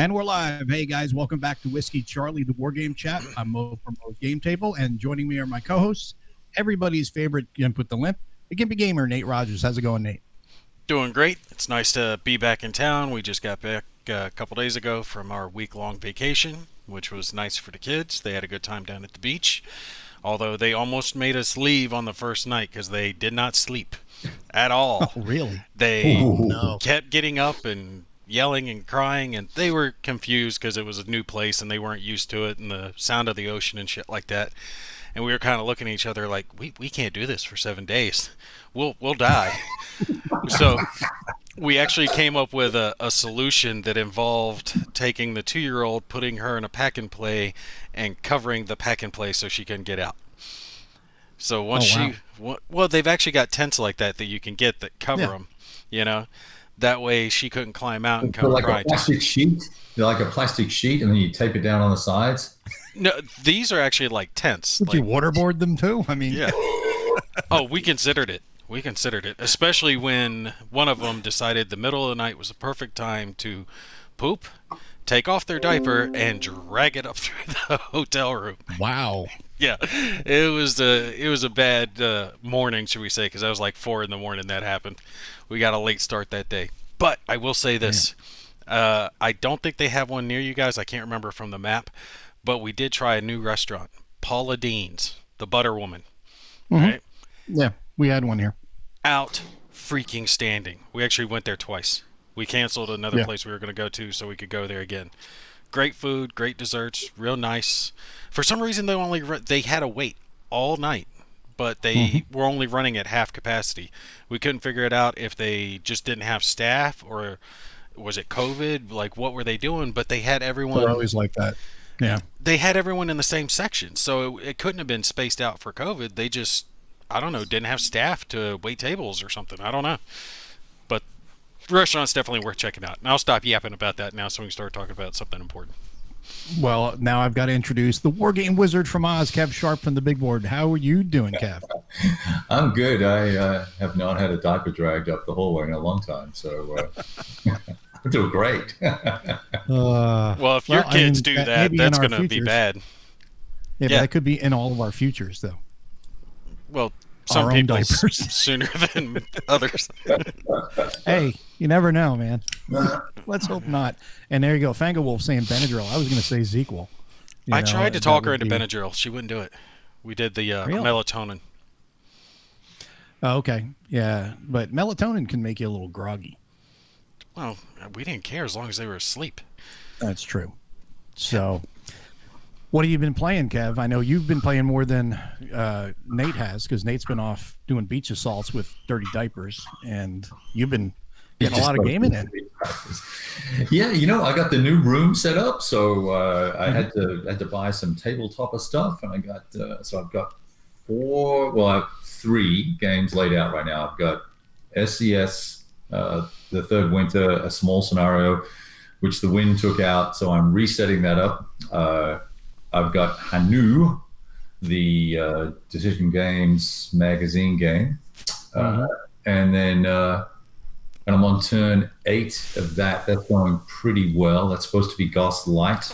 And we're live. Hey, guys, welcome back to Whiskey Charlie, the War Game Chat. I'm Mo from Mo's Game Table, and joining me are my co-hosts, everybody's favorite Gimp with the Limp, the Gimpy Gamer, Nate Rogers. How's it going, Nate? Doing great. It's nice to be back in town. We just got back a couple days ago from our week-long vacation, which was nice for the kids. They had a good time down at the beach, although they almost made us leave on the first night because they did not sleep at all. Oh, really? They no. kept getting up and yelling and crying, and they were confused because it was a new place and they weren't used to it and the sound of the ocean and shit like that. And we were kind of looking at each other like, we can't do this for 7 days. We'll die. So we actually came up with a solution that involved taking the 2-year-old, putting her in a pack and play, and covering the pack and play so she couldn't get out. So once well, they've actually got tents like that you can get that cover them, you know. That way she couldn't climb out and come like cry. A plastic sheet? They're like a plastic sheet, and then you tape it down on the sides? No, these are actually like tents. Did you waterboard them too? I mean, yeah. Oh, we considered it. Especially when one of them decided the middle of the night was the perfect time to poop, take off their diaper, and drag it up through the hotel room. Wow. Yeah, it was a bad morning, should we say, because that was like 4 a.m. that happened. We got a late start that day. But I will say this. I don't think they have one near you guys. I can't remember from the map. But we did try a new restaurant, Paula Deen's, the Butter Woman. Mm-hmm. Right? Yeah, we had one here. Out freaking standing. We actually went there twice. We canceled another place we were going to go to so we could go there again. Great food, great desserts, real nice. For some reason, they had to wait all night, but they were only running at half capacity. We couldn't figure it out if they just didn't have staff or was it COVID? Like, what were they doing? But they had everyone. They're always like that. Yeah. They had everyone in the same section, so it couldn't have been spaced out for COVID. They just, I don't know, didn't have staff to wait tables or something. I don't know. But the restaurant's definitely worth checking out. And I'll stop yapping about that now so we can start talking about something important. Well, now I've got to introduce the War Game Wizard from Oz, Kev Sharp from the Big Board. How are you doing, Kev? I'm good. I have not had a diaper dragged up the hallway in a long time, so I'm doing great. Well, if your kids do that, that's going to be bad. Yeah, but that could be in all of our futures, though. Well, some people sooner than others. Hey, you never know, man. Let's hope not. And there you go. Fangawolf saying Benadryl. I was going to say Zequel. I tried to talk her into Benadryl. She wouldn't do it. We did the melatonin. Oh, okay. Yeah, but melatonin can make you a little groggy. Well, we didn't care as long as they were asleep. That's true. So, what have you been playing, Kev? I know you've been playing more than Nate has, because Nate's been off doing beach assaults with dirty diapers, and you've been getting a lot of gaming in. Yeah, I got the new room set up, so I had to buy some tabletop stuff, and I got I've got 3 games laid out right now. I've got SCS. The Third Winter, a small scenario, which the wind took out, so I'm resetting that up. I've got Hanu, the Decision Games magazine game, and then I'm on turn 8 of that. That's going pretty well. That's supposed to be Ghost Light.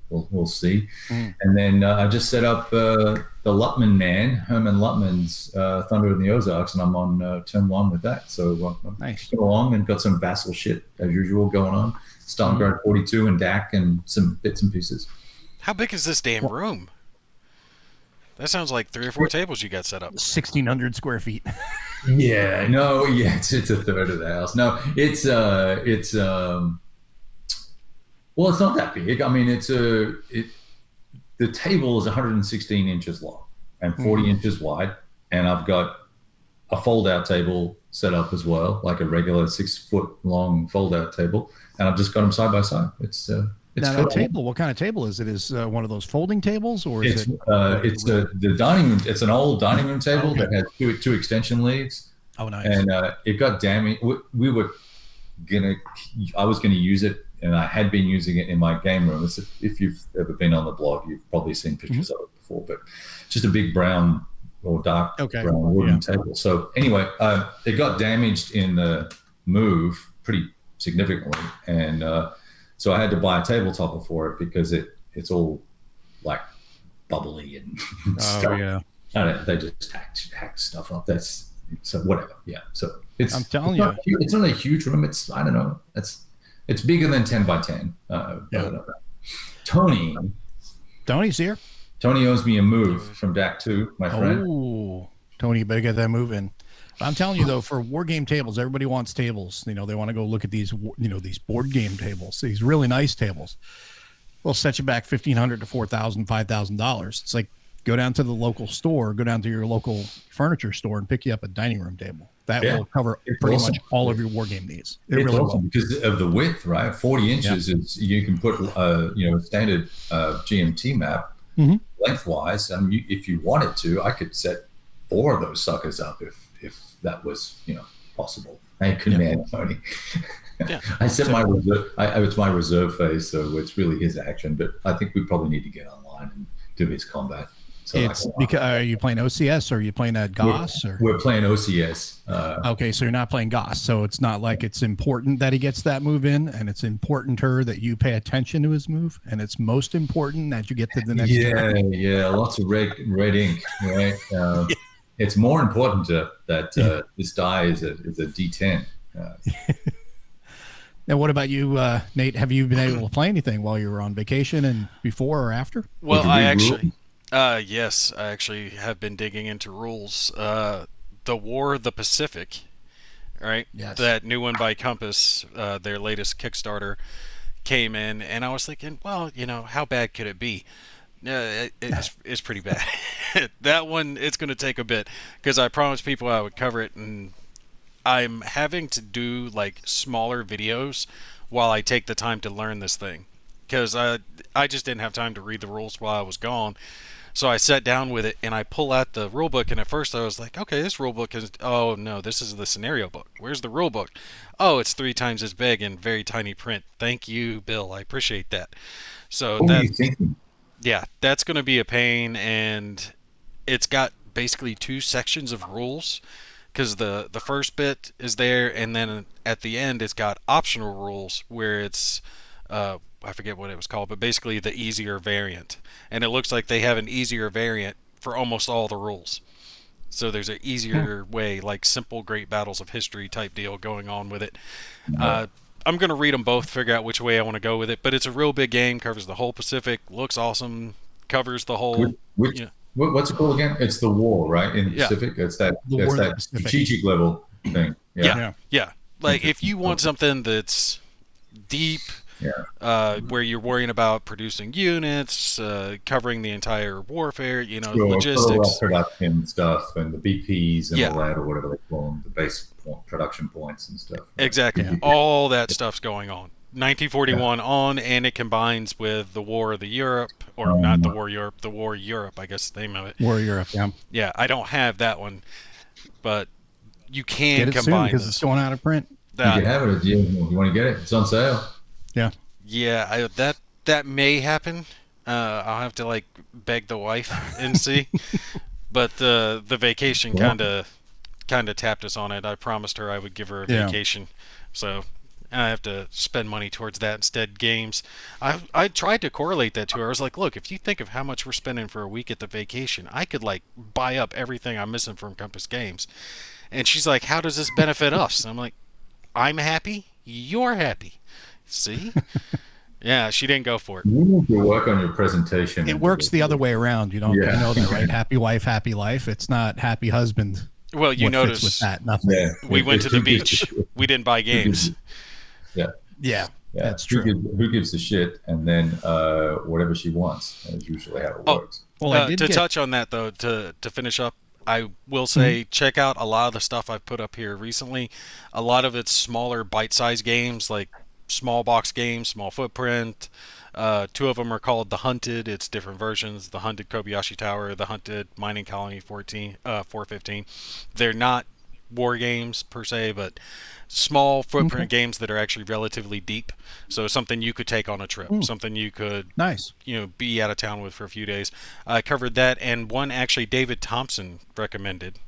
We'll see. And then I just set up the Lutman man, Herman Lutman's Thunder in the Ozarks, and I'm on turn 1 with that. So I'm nice. Going along and got some vassal shit as usual going on. Stalingrad 42 and DAC and some bits and pieces. How big is this damn room? That sounds like 3 or 4 tables you got set up. 1,600 square feet. It's a third of the house. No, it's well, it's not that big. I mean, the table is 116 inches long and 40 inches wide, and I've got a fold-out table set up as well, like a regular 6-foot-long fold-out table, and I've just got them side by side. It's now that table. What kind of table is it? Is one of those folding tables, or is it? It's the dining room. It's an old dining room table that has two extension leads. Oh, nice. And it got damaged. I was gonna use it. And I had been using it in my game room. If you've ever been on the blog, you've probably seen pictures of it before. But just a big brown or dark brown wooden table. So anyway, it got damaged in the move pretty significantly. And So I had to buy a tabletopper for it because it's all like bubbly and stuff. Oh yeah. I don't know, they just hack stuff up. That's so whatever. Yeah. So I'm telling it's not a huge room. It's, I don't know. It's bigger than 10 by 10. Yeah. Tony's here. Tony owes me a move from DAC 2, my friend. Oh, Tony, you better get that move in. I'm telling you though, for war game tables, everybody wants tables. They want to go look at these, these board game tables, these really nice tables. Will set you back $1,500 to $4,000, $5,000. It's like go down to the local store, go down to your local furniture store, and pick you up a dining room table. That will cover pretty much all of your war game needs. It's really awesome because of the width, right? 40 inches is you can put a standard GMT map lengthwise. I mean, if you wanted to, I could set 4 of those suckers up if that was possible. I command Tony. Yeah. I set my reserve. It's my reserve phase, so it's really his action. But I think we probably need to get online and do his combat. So it's because are you playing OCS or are you playing at GOS? We're playing OCS. Okay, so you're not playing GOS, so it's not like it's important that he gets that move in, and it's important to her that you pay attention to his move, and it's most important that you get to the next. Yeah, lots of red ink, right? It's more important that this die is a D10. Now, what about you, Nate? Have you been able to play anything while you were on vacation and before or after? Well, yes, I actually have been digging into rules. The War of the Pacific, right? Yes. That new one by Compass, their latest Kickstarter, came in, and I was thinking, well, how bad could it be? It's pretty bad. That one, it's going to take a bit, because I promised people I would cover it, and I'm having to do like smaller videos while I take the time to learn this thing, because I just didn't have time to read the rules while I was gone. So I sat down with it and I pull out the rule book, and at first I was like, okay, this rule book is, oh no, this is the scenario book. Where's the rule book? Oh, it's 3 times as big in very tiny print. Thank you, Bill. I appreciate that. So that's going to be a pain, and it's got basically 2 sections of rules. Because the first bit is there, and then at the end it's got optional rules where it's I forget what it was called, but basically the easier variant. And it looks like they have an easier variant for almost all the rules. So there's an easier way, like simple Great Battles of History type deal going on with it. I'm going to read them both, figure out which way I want to go with it. But it's a real big game, covers the whole Pacific, looks awesome, covers the whole... What's it called again? It's the war, right? In the Pacific? It's that strategic level thing. Yeah. Like, if you want something that's deep, where you're worrying about producing units, covering the entire warfare, logistics. Production stuff and the BPs and all that, or whatever they call them, the base production points and stuff. Right? Exactly. Yeah. All that stuff's going on. 1941 on, and it combines with the War of the Europe, or not the War Europe, the War Europe, I guess the name of it. War Europe, yeah. Yeah, I don't have that one, but you can get it combine because it's going out of print. You can have it. You want to get it? It's on sale. Yeah. Yeah, that may happen. I'll have to beg the wife and see. But the vacation kind of tapped us on it. I promised her I would give her a vacation, so I have to spend money towards that instead. Games. I tried to correlate that to her. I was like, look, if you think of how much we're spending for a week at the vacation, I could buy up everything I'm missing from Compass Games. And she's like, how does this benefit us? And I'm like, I'm happy, you're happy. See? Yeah, she didn't go for it. You need to work on your presentation. It works the other way around. You know that, right? Happy wife, happy life. It's not happy husband. Well, you notice with that, nothing. Yeah. We went to the beach. We didn't buy games. Yeah, that's true. Who gives a shit? And then whatever she wants. That's usually how it works. Well, to touch on that, though, to finish up, I will say check out a lot of the stuff I've put up here recently. A lot of it's smaller bite-sized games, like small box games, small footprint. 2 of them are called The Hunted. It's different versions. The Hunted Kobayashi Tower, The Hunted Mining Colony 415. They're not war games per se, but small footprint games that are actually relatively deep. So something you could take on a trip, something you could be out of town with for a few days. I covered that, and one actually David Thompson recommended,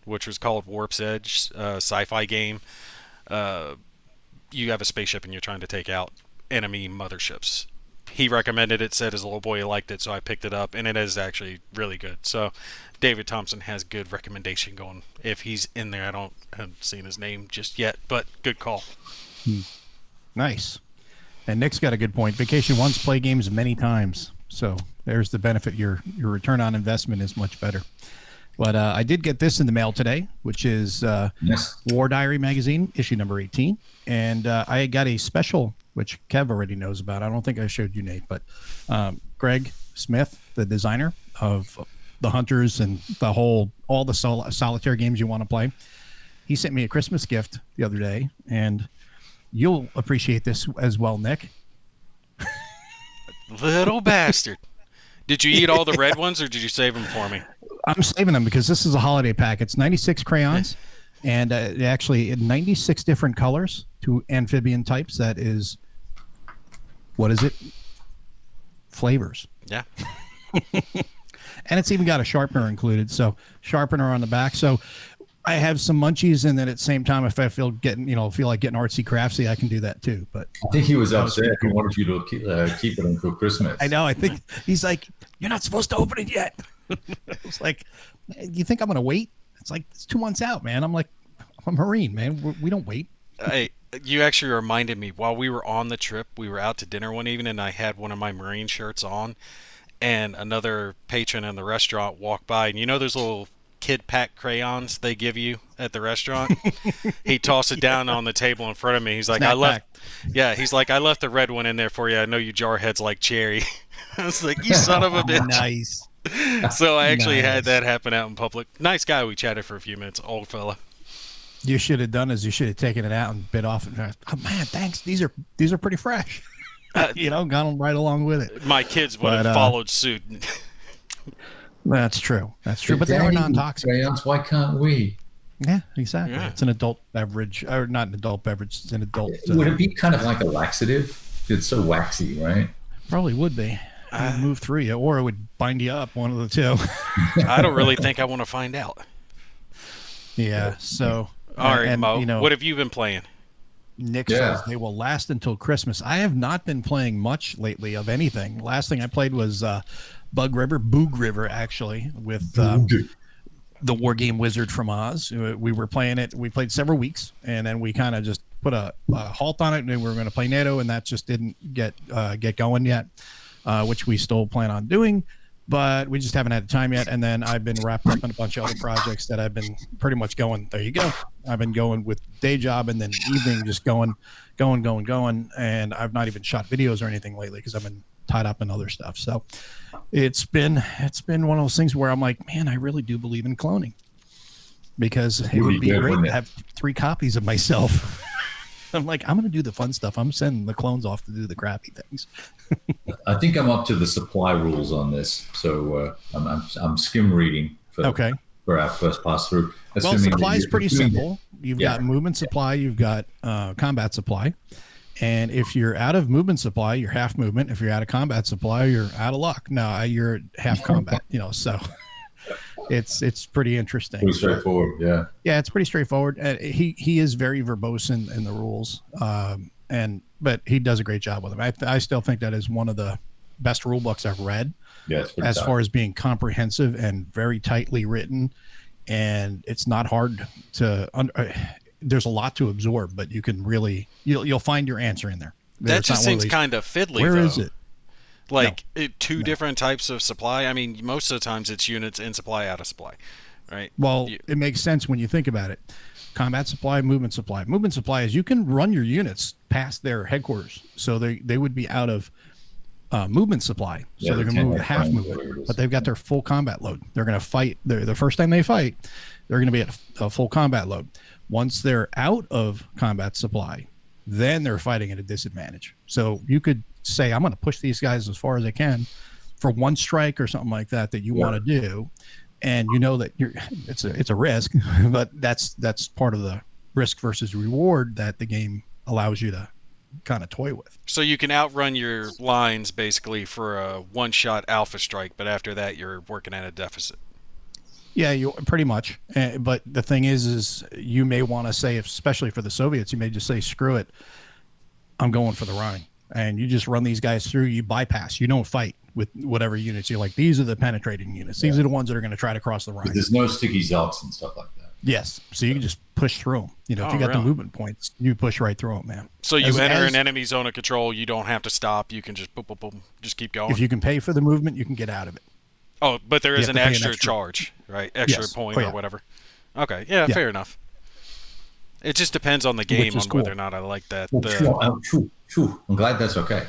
which was called Warp's Edge, sci-fi game. You have a spaceship and you're trying to take out enemy motherships. He recommended it, said his little boy liked it, so I picked it up, and it is actually really good. So David Thompson has good recommendation going. If he's in there, I haven't seen his name just yet, but good call. Nice. And Nick's got a good point. Vacation once, play games many times. So there's the benefit. Your return on investment is much better. But I did get this in the mail today, which is Yes. War Diary magazine, issue number 18. And I got a special, which Kev already knows about. I don't think I showed you, Nate, but Greg Smith, the designer of the Hunters and all the solitaire games you want to play, he sent me a Christmas gift the other day, and you'll appreciate this as well, Nick. Little bastard. Did you eat all the red ones, or did you save them for me? I'm saving them because this is a holiday pack. It's 96 crayons, and actually 96 different colors to amphibian types. That is, what is it? Flavors. Yeah. And it's even got a sharpener included. So sharpener on the back. So I have some munchies, and then at the same time, if I feel like getting artsy craftsy, I can do that too. But I think he was upset. He wanted you to keep it until Christmas. I know. I think he's like, you're not supposed to open it yet. I was like, you think I'm going to wait? It's like, it's 2 months out, man. I'm like, I'm a Marine, man. We don't wait. You actually reminded me, while we were on the trip, we were out to dinner one evening, and I had one of my Marine shirts on, and another patron in the restaurant walked by, and you know those little kid pack crayons they give you at the restaurant? He tossed it down on the table in front of me. He's like, he's like, I left the red one in there for you. I know you jarheads like cherry. I was like, you son of a bitch. Nice. So I actually had that happen out in public. Nice guy. We chatted for a few minutes. Old fella. You should have done is you should have taken it out and bit off. And, oh man, thanks. These are pretty fresh. Gone right along with it. My kids would have followed suit. That's true. That's true. But they are non-toxic. Crayons, why can't we? Yeah, exactly. Yeah. It's an adult beverage, or not an adult beverage. It's an adult. Would it be kind of like a laxative? It's so waxy, right? Probably would be. Move through you, or it would bind you up. One of the two. I don't really think I want to find out. Yeah. So. All right, Mo. What have you been playing? Nick says they will last until Christmas. I have not been playing much lately of anything. Last thing I played was Boog River, actually, with the War Game Wizard from Oz. We were playing it. We played several weeks, and then we kind of just put a halt on it, and we were going to play NATO, and that just didn't get going yet, which we still plan on doing. But we just haven't had the time yet. And then I've been wrapped up in a bunch of other projects that I've been pretty much going, there you go. I've been going with day job and then evening, just going. And I've not even shot videos or anything lately because I've been tied up in other stuff. So it's been one of those things where I'm like, man, I really do believe in cloning, because it would be great to have 3 copies of myself. I'm like, I'm going to do the fun stuff. I'm sending the clones off to do the crappy things. I think I'm up to the supply rules on this, so I'm skim reading for our first pass through. Well, supply is pretty simple. You've got movement supply, you've got combat supply, and if you're out of movement supply, you're half movement. If you're out of combat supply, you're out of luck. No, you're half combat. So. It's pretty interesting. Pretty straightforward, yeah. Yeah, it's pretty straightforward. He is very verbose in the rules, but he does a great job with them. I still think that is one of the best rule books I've read. Yeah, as far as being comprehensive and very tightly written, and it's not hard to. There's a lot to absorb, but you can really you'll find your answer in there. That just seems kind of fiddly. Where is it? Like two different types of supply. I mean, most of the times it's units in supply, out of supply, right? Well, it makes sense when you think about it. Combat supply, movement supply. Movement supply is you can run your units past their headquarters, so they would be out of movement supply. So they're going to move half movement, but they've got their full combat load. They're going to fight. The first time they fight, they're going to be at a full combat load. Once they're out of combat supply, then they're fighting at a disadvantage. So you could say, I'm going to push these guys as far as I can for one strike or something like that you want to do, and you know that it's a risk, but that's part of the risk versus reward that the game allows you to kind of toy with. So you can outrun your lines basically for a one-shot alpha strike, but after that you're working at a deficit. Yeah, you pretty much. But the thing is you may want to say, especially for the Soviets, you may just say, screw it, I'm going for the Rhine. and you just run these guys through. You bypass. You don't fight with whatever units. You're like, these are the penetrating units. These are the ones that are going to try to cross the Rhine. There's no sticky zocs and stuff like that. Yes, so you can just push through them. You know, if you got the movement points, you push right through them, man. So you enter an enemy zone of control. You don't have to stop. You can just boom, boom, boom, just keep going. If you can pay for the movement, you can get out of it. Oh, but there is an extra charge, right? Extra point or whatever. Okay, yeah, fair enough. It just depends on the game on whether or not I like that. I'm glad that's okay.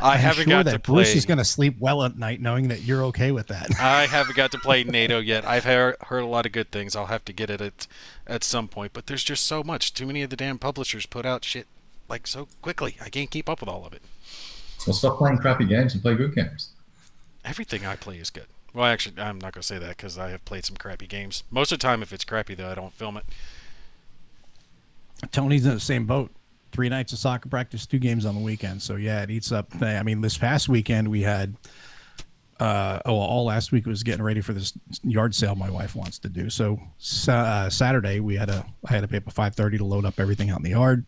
I haven't got to play. Bruce is going to sleep well at night knowing that you're okay with that. I haven't got to play NATO yet. I've heard a lot of good things. I'll have to get it at some point. But there's just so much. Too many of the damn publishers put out shit like so quickly. I can't keep up with all of it. Well, stop playing crappy games and play good games. Everything I play is good. Well, actually, I'm not going to say that because I have played some crappy games. Most of the time, if it's crappy, though, I don't film it. Tony's in the same boat. 3 nights of soccer practice, 2 games on the weekend. So, yeah, it eats up. I mean, this past weekend we had, all last week was getting ready for this yard sale my wife wants to do. So, Saturday I had to pay up at 5:30 to load up everything out in the yard.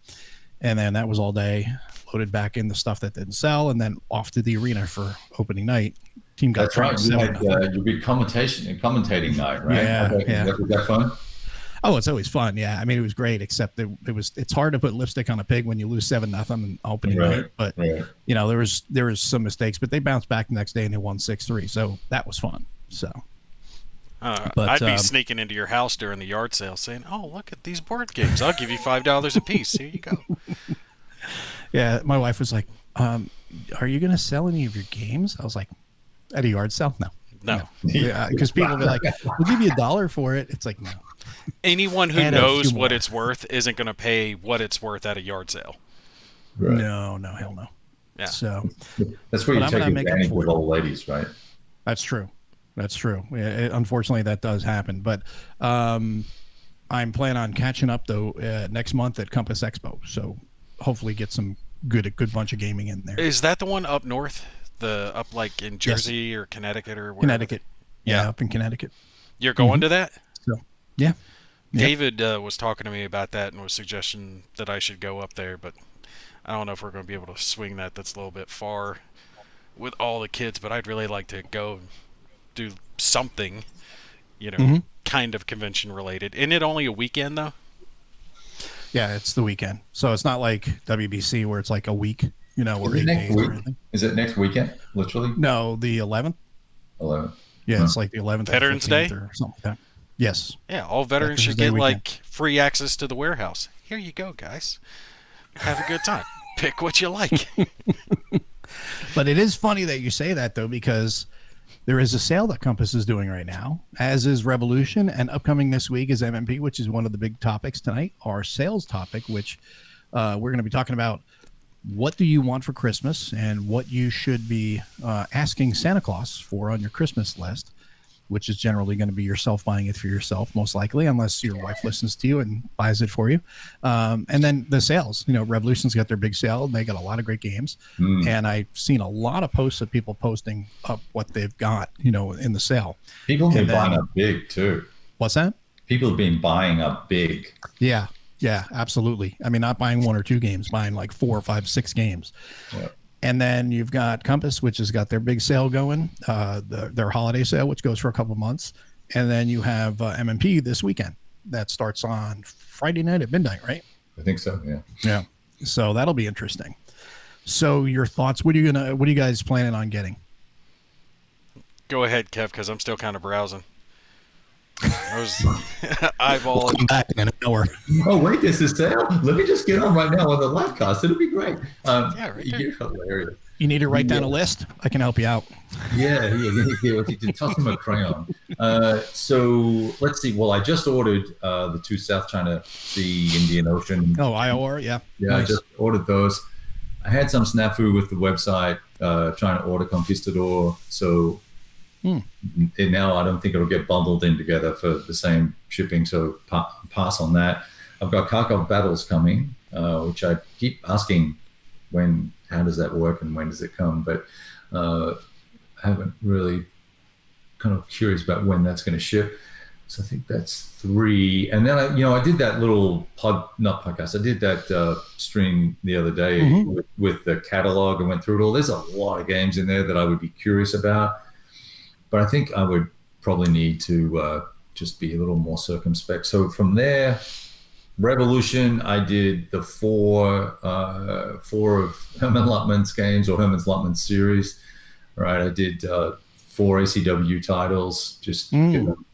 And then that was all day, loaded back in the stuff that didn't sell, and then off to the arena for opening night. Team got That's right. You had your big commentating night, right? Yeah. Was that fun? Oh, it's always fun. Yeah. I mean, it was great, except it's hard to put lipstick on a pig when you lose 7-0 in opening night. But, you know, there was some mistakes, but they bounced back the next day and they won 6-3. So that was fun. So. But, I'd be sneaking into your house during the yard sale saying, oh, look at these board games. I'll give you $5 a piece. Here you go. Yeah. My wife was like, are you going to sell any of your games? I was like, at a yard sale? No. Because people will be like, we'll give you $1 for it. It's like, no. Anyone who knows what it's worth isn't going to pay what it's worth at a yard sale. Right. No, hell no. Yeah. So that's where you take advantage of old ladies, right? That's true. Unfortunately, that does happen. But I'm planning on catching up though next month at Compass Expo. So hopefully get some good bunch of gaming in there. Is that the one up north? Up like in Jersey or Connecticut or wherever? Connecticut. Yeah, up in Connecticut. You're going to that? So yeah. David was talking to me about that and was suggesting that I should go up there, but I don't know if we're going to be able to swing that. That's a little bit far with all the kids, but I'd really like to go and do something, kind of convention related. Isn't it only a weekend though? Yeah, it's the weekend. So it's not like WBC where it's like a week, or 8 days or anything. Is it next weekend, literally? No, the 11th. 11th. Yeah, it's like the 11th. Veterans Day? Or something like that. Yes. Yeah, all veterans should get like free access to the warehouse. Here you go, guys. Have a good time. Pick what you like. But it is funny that you say that, though, because there is a sale that Compass is doing right now, as is Revolution, and upcoming this week is MMP, which is one of the big topics tonight, our sales topic, which we're going to be talking about. What do you want for Christmas and what you should be asking Santa Claus for on your Christmas list, which is generally going to be yourself buying it for yourself, most likely, unless your wife listens to you and buys it for you. And then the sales, Revolution's got their big sale. They got a lot of great games. And I've seen a lot of posts of people posting up what they've got, in the sale. People have been buying up big too. What's that? People have been buying up big. Yeah, absolutely. I mean, not buying 1 or 2 games, buying like 4 or 5, 6 games. Yeah. And then you've got Compass, which has got their big sale going, their holiday sale, which goes for a couple months. And then you have MMP this weekend. That starts on Friday night at midnight, right? I think so, yeah. Yeah. So that'll be interesting. So your thoughts, what are you guys planning on getting? Go ahead, Kev, because I'm still kind of browsing. I was eyeballing. Come back in an hour. Oh, wait, there's a sale? Let me just get on right now on the live cast. It'll be great. Yeah, right there. You're hilarious. You need to write down a list? I can help you out. Yeah. You can toss him a crayon. So let's see. Well, I just ordered the 2 South China Sea Indian Ocean. Oh, IOR, yeah. Yeah, nice. I just ordered those. I had some snafu with the website trying to order Conquistador. So now I don't think it'll get bundled in together for the same shipping. So pass on that. I've got Kharkov Battles coming, which I keep asking how does that work and when does it come? But I haven't really kind of curious about when that's going to ship. So I think that's 3. And then I did that little not podcast. I did that stream the other day with the catalog and went through it all. There's a lot of games in there that I would be curious about, but I think I would probably need to just be a little more circumspect. So from there, Revolution, I did the 4 of Herman Luttman's games, or Herman's Luttman series. Right, I did 4 ACW titles, just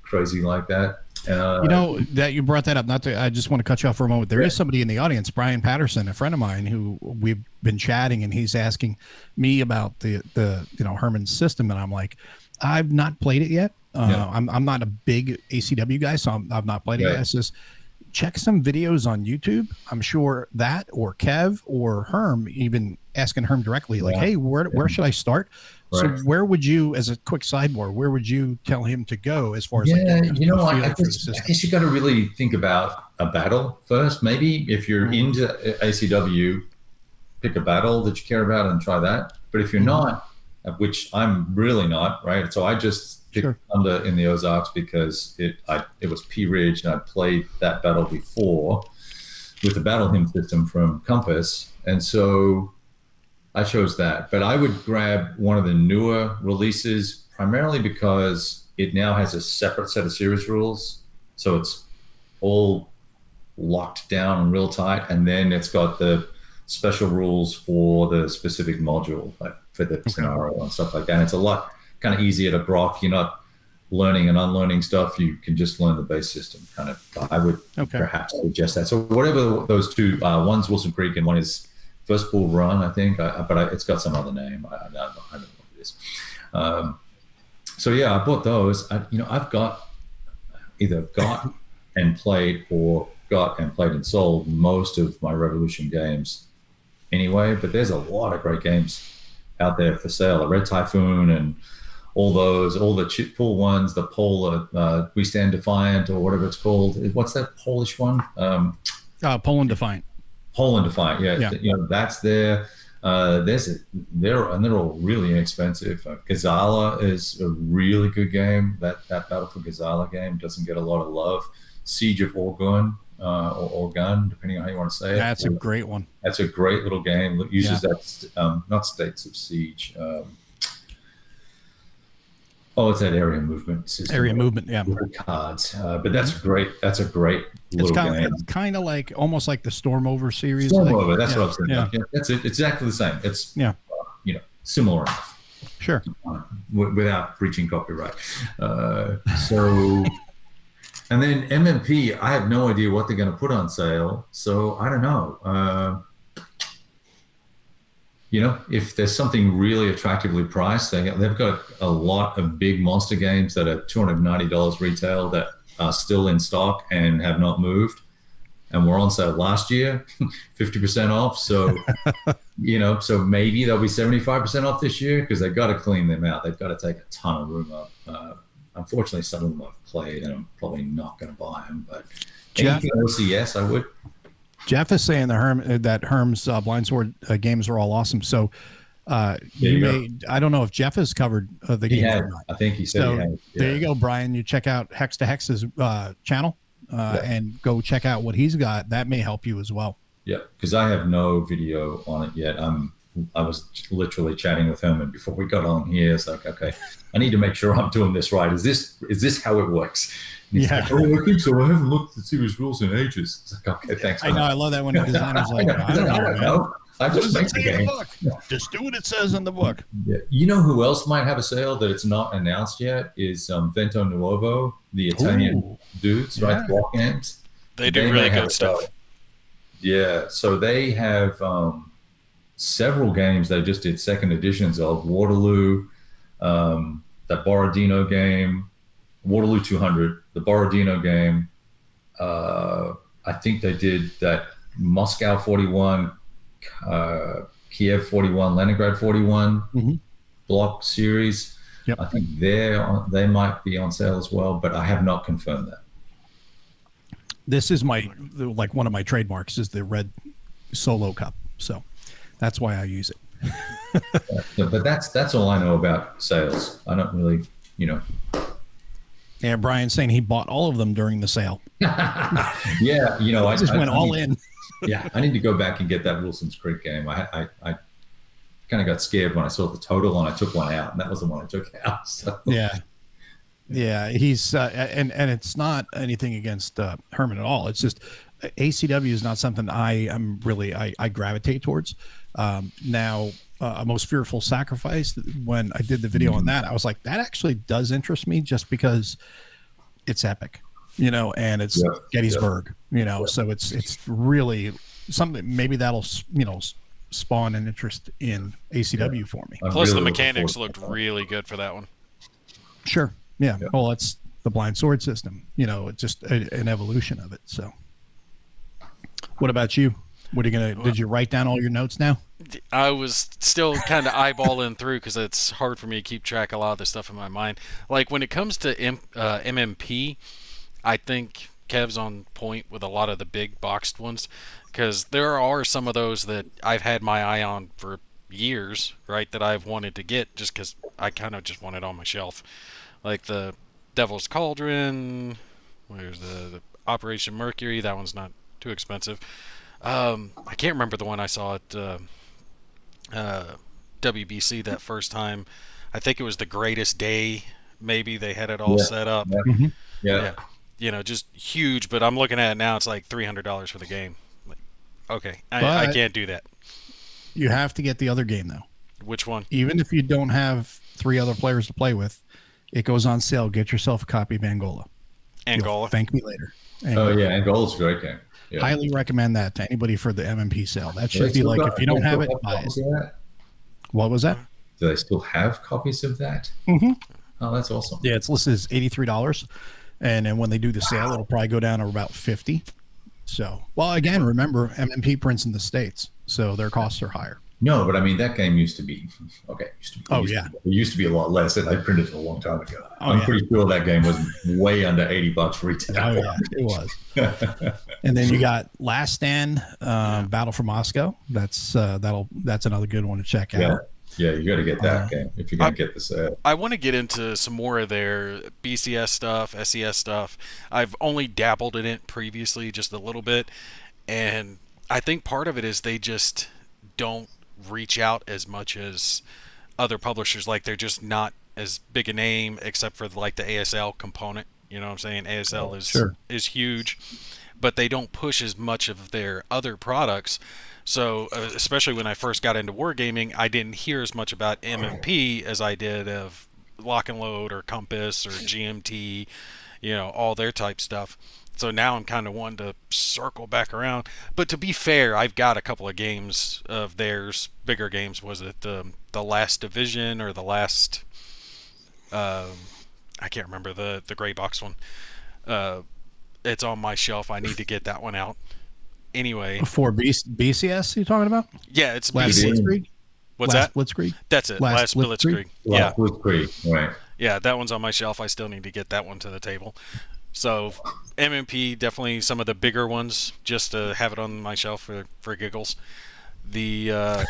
crazy like that. That you brought that up. I just want to cut you off for a moment. There is somebody in the audience, Brian Patterson, a friend of mine, who we've been chatting, and he's asking me about the Herman's system, and I'm like, I've not played it yet. I'm not a big ACW guy, so I've not played it yet. It's just check some videos on YouTube. I'm sure that, or Kev or Herm, even asking Herm directly, like, hey, where should I start? Right. So where would you, as a quick sidebar, where would you tell him to go as far as I guess you got to really think about a battle first. Maybe if you're into ACW, pick a battle that you care about and try that. But if you're not, which I'm really not, right? So I just picked Thunder in the Ozarks because it was P Ridge, and I played that battle before with the Battle Hymn system from Compass, and so I chose that. But I would grab one of the newer releases, primarily because it now has a separate set of series rules, so it's all locked down and real tight, and then it's got the special rules for the specific module, like for the scenario and stuff like that. And it's a lot kind of easier to grok. You're not learning and unlearning stuff. You can just learn the base system. Kind of, I would perhaps suggest that. So whatever those two, one's Wilson Creek and one is First Bull Run, I think. But it's got some other name. I don't know what it is. So yeah, I bought those. I've got and played, or got and played and sold most of my Revolution games anyway, but there's a lot of great games out there for sale. The Red Typhoon and all the chip pool ones, the Polar, We Stand Defiant, or whatever it's called. What's that Polish one? Poland Defiant. Poland Defiant, yeah. That's there. They're all really inexpensive. Gazala is a really good game. That Battle for Gazala game doesn't get a lot of love. Siege of Orgun, or Orgun, depending on how you want to say it. That's a great one. That's a great little game. It uses that, not States of Siege. It's that area movement system. Area movement, yeah. With cards, but that's great. That's a great little game. It's kind of like, almost like the Stormover series. Stormover, that's what I'm saying. Yeah, that's it. It's exactly the same. It's similar enough. Sure. Without breaching copyright. And then MMP, I have no idea what they're going to put on sale, so I don't know. If there's something really attractively priced, they've got a lot of big monster games that are $290 retail that are still in stock and have not moved, and were on sale last year, 50% off. So, so maybe they'll be 75% off this year, because they've got to clean them out. They've got to take a ton of room up. Unfortunately, some of them I've played, and I'm probably not going to buy them. But anything OCS, I would. Jeff is saying that Herm's Blind Sword games are all awesome. So I don't know if Jeff has covered the game. I think he said he had. Yeah. There you go, Brian. You check out Hex to Hex's channel and go check out what he's got. That may help you as well. Yeah, because I have no video on it yet. I was literally chatting with him, and before we got on here, it's like, okay, I need to make sure I'm doing this right. Is this how it works? And he's like, I think so. I haven't looked at the series rules in ages. It's like, okay, thanks. I know. I love that when the designer's like, I don't know. I just make the game. Just do what it says in the book. Yeah. You know who else might have a sale that it's not announced yet is Vento Nuovo, the Italian dudes, right? Block games. They do really good stuff. Yeah. So they have several games they just did second editions of. Waterloo, that Borodino game, Waterloo 200, the Borodino game. I think they did that Moscow 41, Kiev 41, Leningrad 41 block series. Yep. I think they might be on sale as well, but I have not confirmed that. This is one of my trademarks is the red solo cup. So that's why I use it. But that's all I know about sales. I don't really, And Brian's saying he bought all of them during the sale. Yeah, I just went all in. Yeah, I need to go back and get that Wilson's Creek game. I kind of got scared when I saw the total and I took one out, and that was the one I took out. So. Yeah, he's and it's not anything against Herman at all. It's just ACW is not something I gravitate towards. Now, A Most Fearful Sacrifice, when I did the video on that, I was like, that actually does interest me just because it's epic, and it's Gettysburg, so it's really something. Maybe that'll spawn an interest in ACW for me. Plus, really the mechanics looked really good for that one. Sure. Yeah. Well, it's the blind sword system, just an evolution of it. So what about you? Did you write down all your notes now? I was still kind of eyeballing through because it's hard for me to keep track of a lot of the stuff in my mind. Like when it comes to MMP, I think Kev's on point with a lot of the big boxed ones because there are some of those that I've had my eye on for years, right, that I've wanted to get just because I kind of just want it on my shelf. Like the Devil's Cauldron, where's the Operation Mercury, that one's not too expensive. I can't remember the one I saw at WBC that first time. I think it was the Greatest Day. Maybe they had it all set up. Yeah. Mm-hmm. Yeah. Just huge. But I'm looking at it now. It's like $300 for the game. Like, okay, I can't do that. You have to get the other game though. Which one? Even if you don't have 3 other players to play with, it goes on sale. Get yourself a copy of Angola. Angola. You'll thank me later. Angola. Oh yeah, Angola's a great game. Yeah. Highly recommend that to anybody for the MMP sale. That should be like, if you don't have it, buy it. What was that? Do they still have copies of that? Mm-hmm. Oh, that's awesome. Yeah, it's listed as $83, and then when they do the sale, it'll probably go down to about $50. So, well, again, remember MMP prints in the States, so their costs are higher. No, but I mean that game used to be okay. It used to be a lot less, and I printed it a long time ago. I'm pretty sure that game was way under $80 retail. Oh yeah, it was. And then you got Last Stand, Battle for Moscow. That's another good one to check out. Yeah, you got to get that game if you're going to get the set. I want to get into some more of their BCS stuff, SES stuff. I've only dabbled in it previously, just a little bit, and I think part of it is they just don't reach out as much as other publishers. Like they're just not as big a name, except for like the ASL component. You know what I'm saying? ASL is huge, but they don't push as much of their other products. So especially when I first got into wargaming, I didn't hear as much about MMP as I did of Lock and Load or Compass or GMT, all their type stuff. So now I'm kind of wanting to circle back around. But to be fair, I've got a couple of games of theirs, bigger games. Was it the Last Division or the last... I can't remember the gray box one. It's on my shelf. I need to get that one out. Anyway. For BCS you talking about? Yeah, it's Last Blitzkrieg? What's Last that? Blitzkrieg? That's it. Last Blitzkrieg. Yeah. Blitzkrieg, right. Yeah, that one's on my shelf. I still need to get that one to the table. So MMP, definitely some of the bigger ones, just to have it on my shelf for giggles. The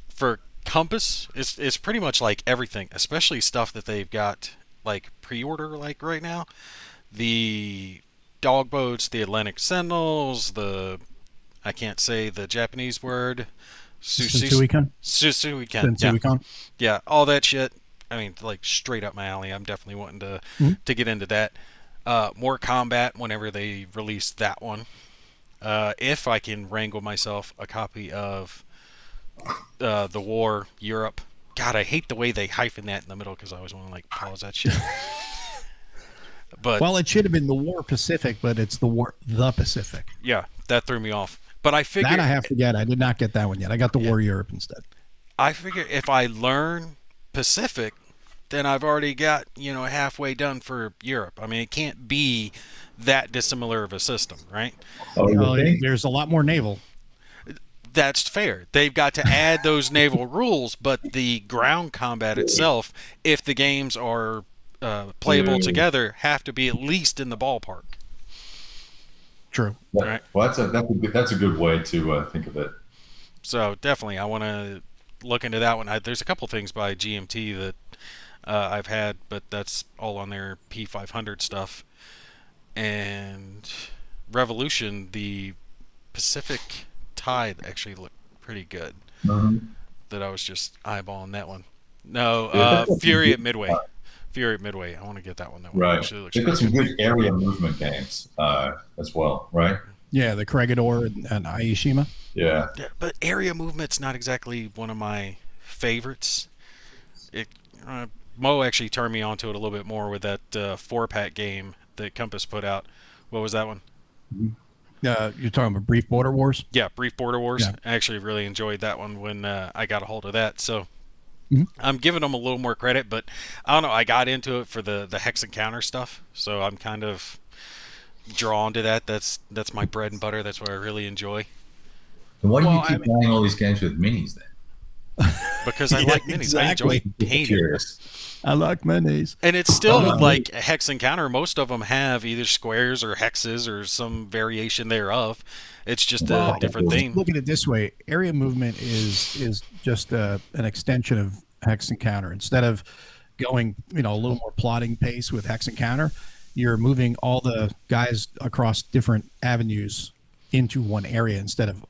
for Compass, it's pretty much like everything, especially stuff that they've got like pre-order like right now. The dog boats, the Atlantic Sentinels, I can't say the Japanese word. Susuikan. Yeah, all that shit. I mean, like straight up my alley. I'm definitely wanting to get into that. More Combat whenever they release that one. If I can wrangle myself a copy of The War Europe. God, I hate the way they hyphen that in the middle because I always want to like pause that shit. But it should have been The War Pacific, but it's The Pacific. Yeah, that threw me off. But I figured... That I have to get. I did not get that one yet. I got The War Europe instead. I figure if I learn Pacific, then I've already got, halfway done for Europe. I mean, it can't be that dissimilar of a system, right? There's a lot more naval. That's fair. They've got to add those naval rules, but the ground combat itself, if the games are playable together, have to be at least in the ballpark. True. Yeah. Right. Well, that's a good way to think of it. So definitely, I want to look into that one. There's a couple things by GMT that I've had, but that's all on their P500 stuff. And Revolution, the Pacific Tide actually looked pretty good. Mhm. That I was just eyeballing that one. No, Yeah, they've got some Fury at good, Midway. Fury at Midway. I want to get that one. That one right. actually looks They've got pretty some good. good area movement games as well, right? Yeah, the Corregidor and Aishima. Yeah. Yeah, but area movement's not exactly one of my favorites. It Mo actually turned me onto it a little bit more with that 4-pack game that Compass put out. What was that one? You're talking about Brief Border Wars? Yeah, Brief Border Wars. Yeah. I actually really enjoyed that one when I got a hold of that. So Mhm. I'm giving them a little more credit, but I don't know. I got into it for the hex encounter stuff, so I'm kind of drawn to that. That's my bread and butter. That's what I really enjoy And why do Well, you keep buying all these games with minis then? because I Yeah, like minis. exactly. I enjoy painting. Curious. I like mayonnaise. And it's still Oh. like a hex encounter. Most of them have either squares or hexes or some variation thereof. It's just Wow. a different theme. Look at it this way: area movement is just an extension of hex encounter. Instead of going, a little more plotting pace with hex encounter, you're moving all the guys across different avenues into one area instead of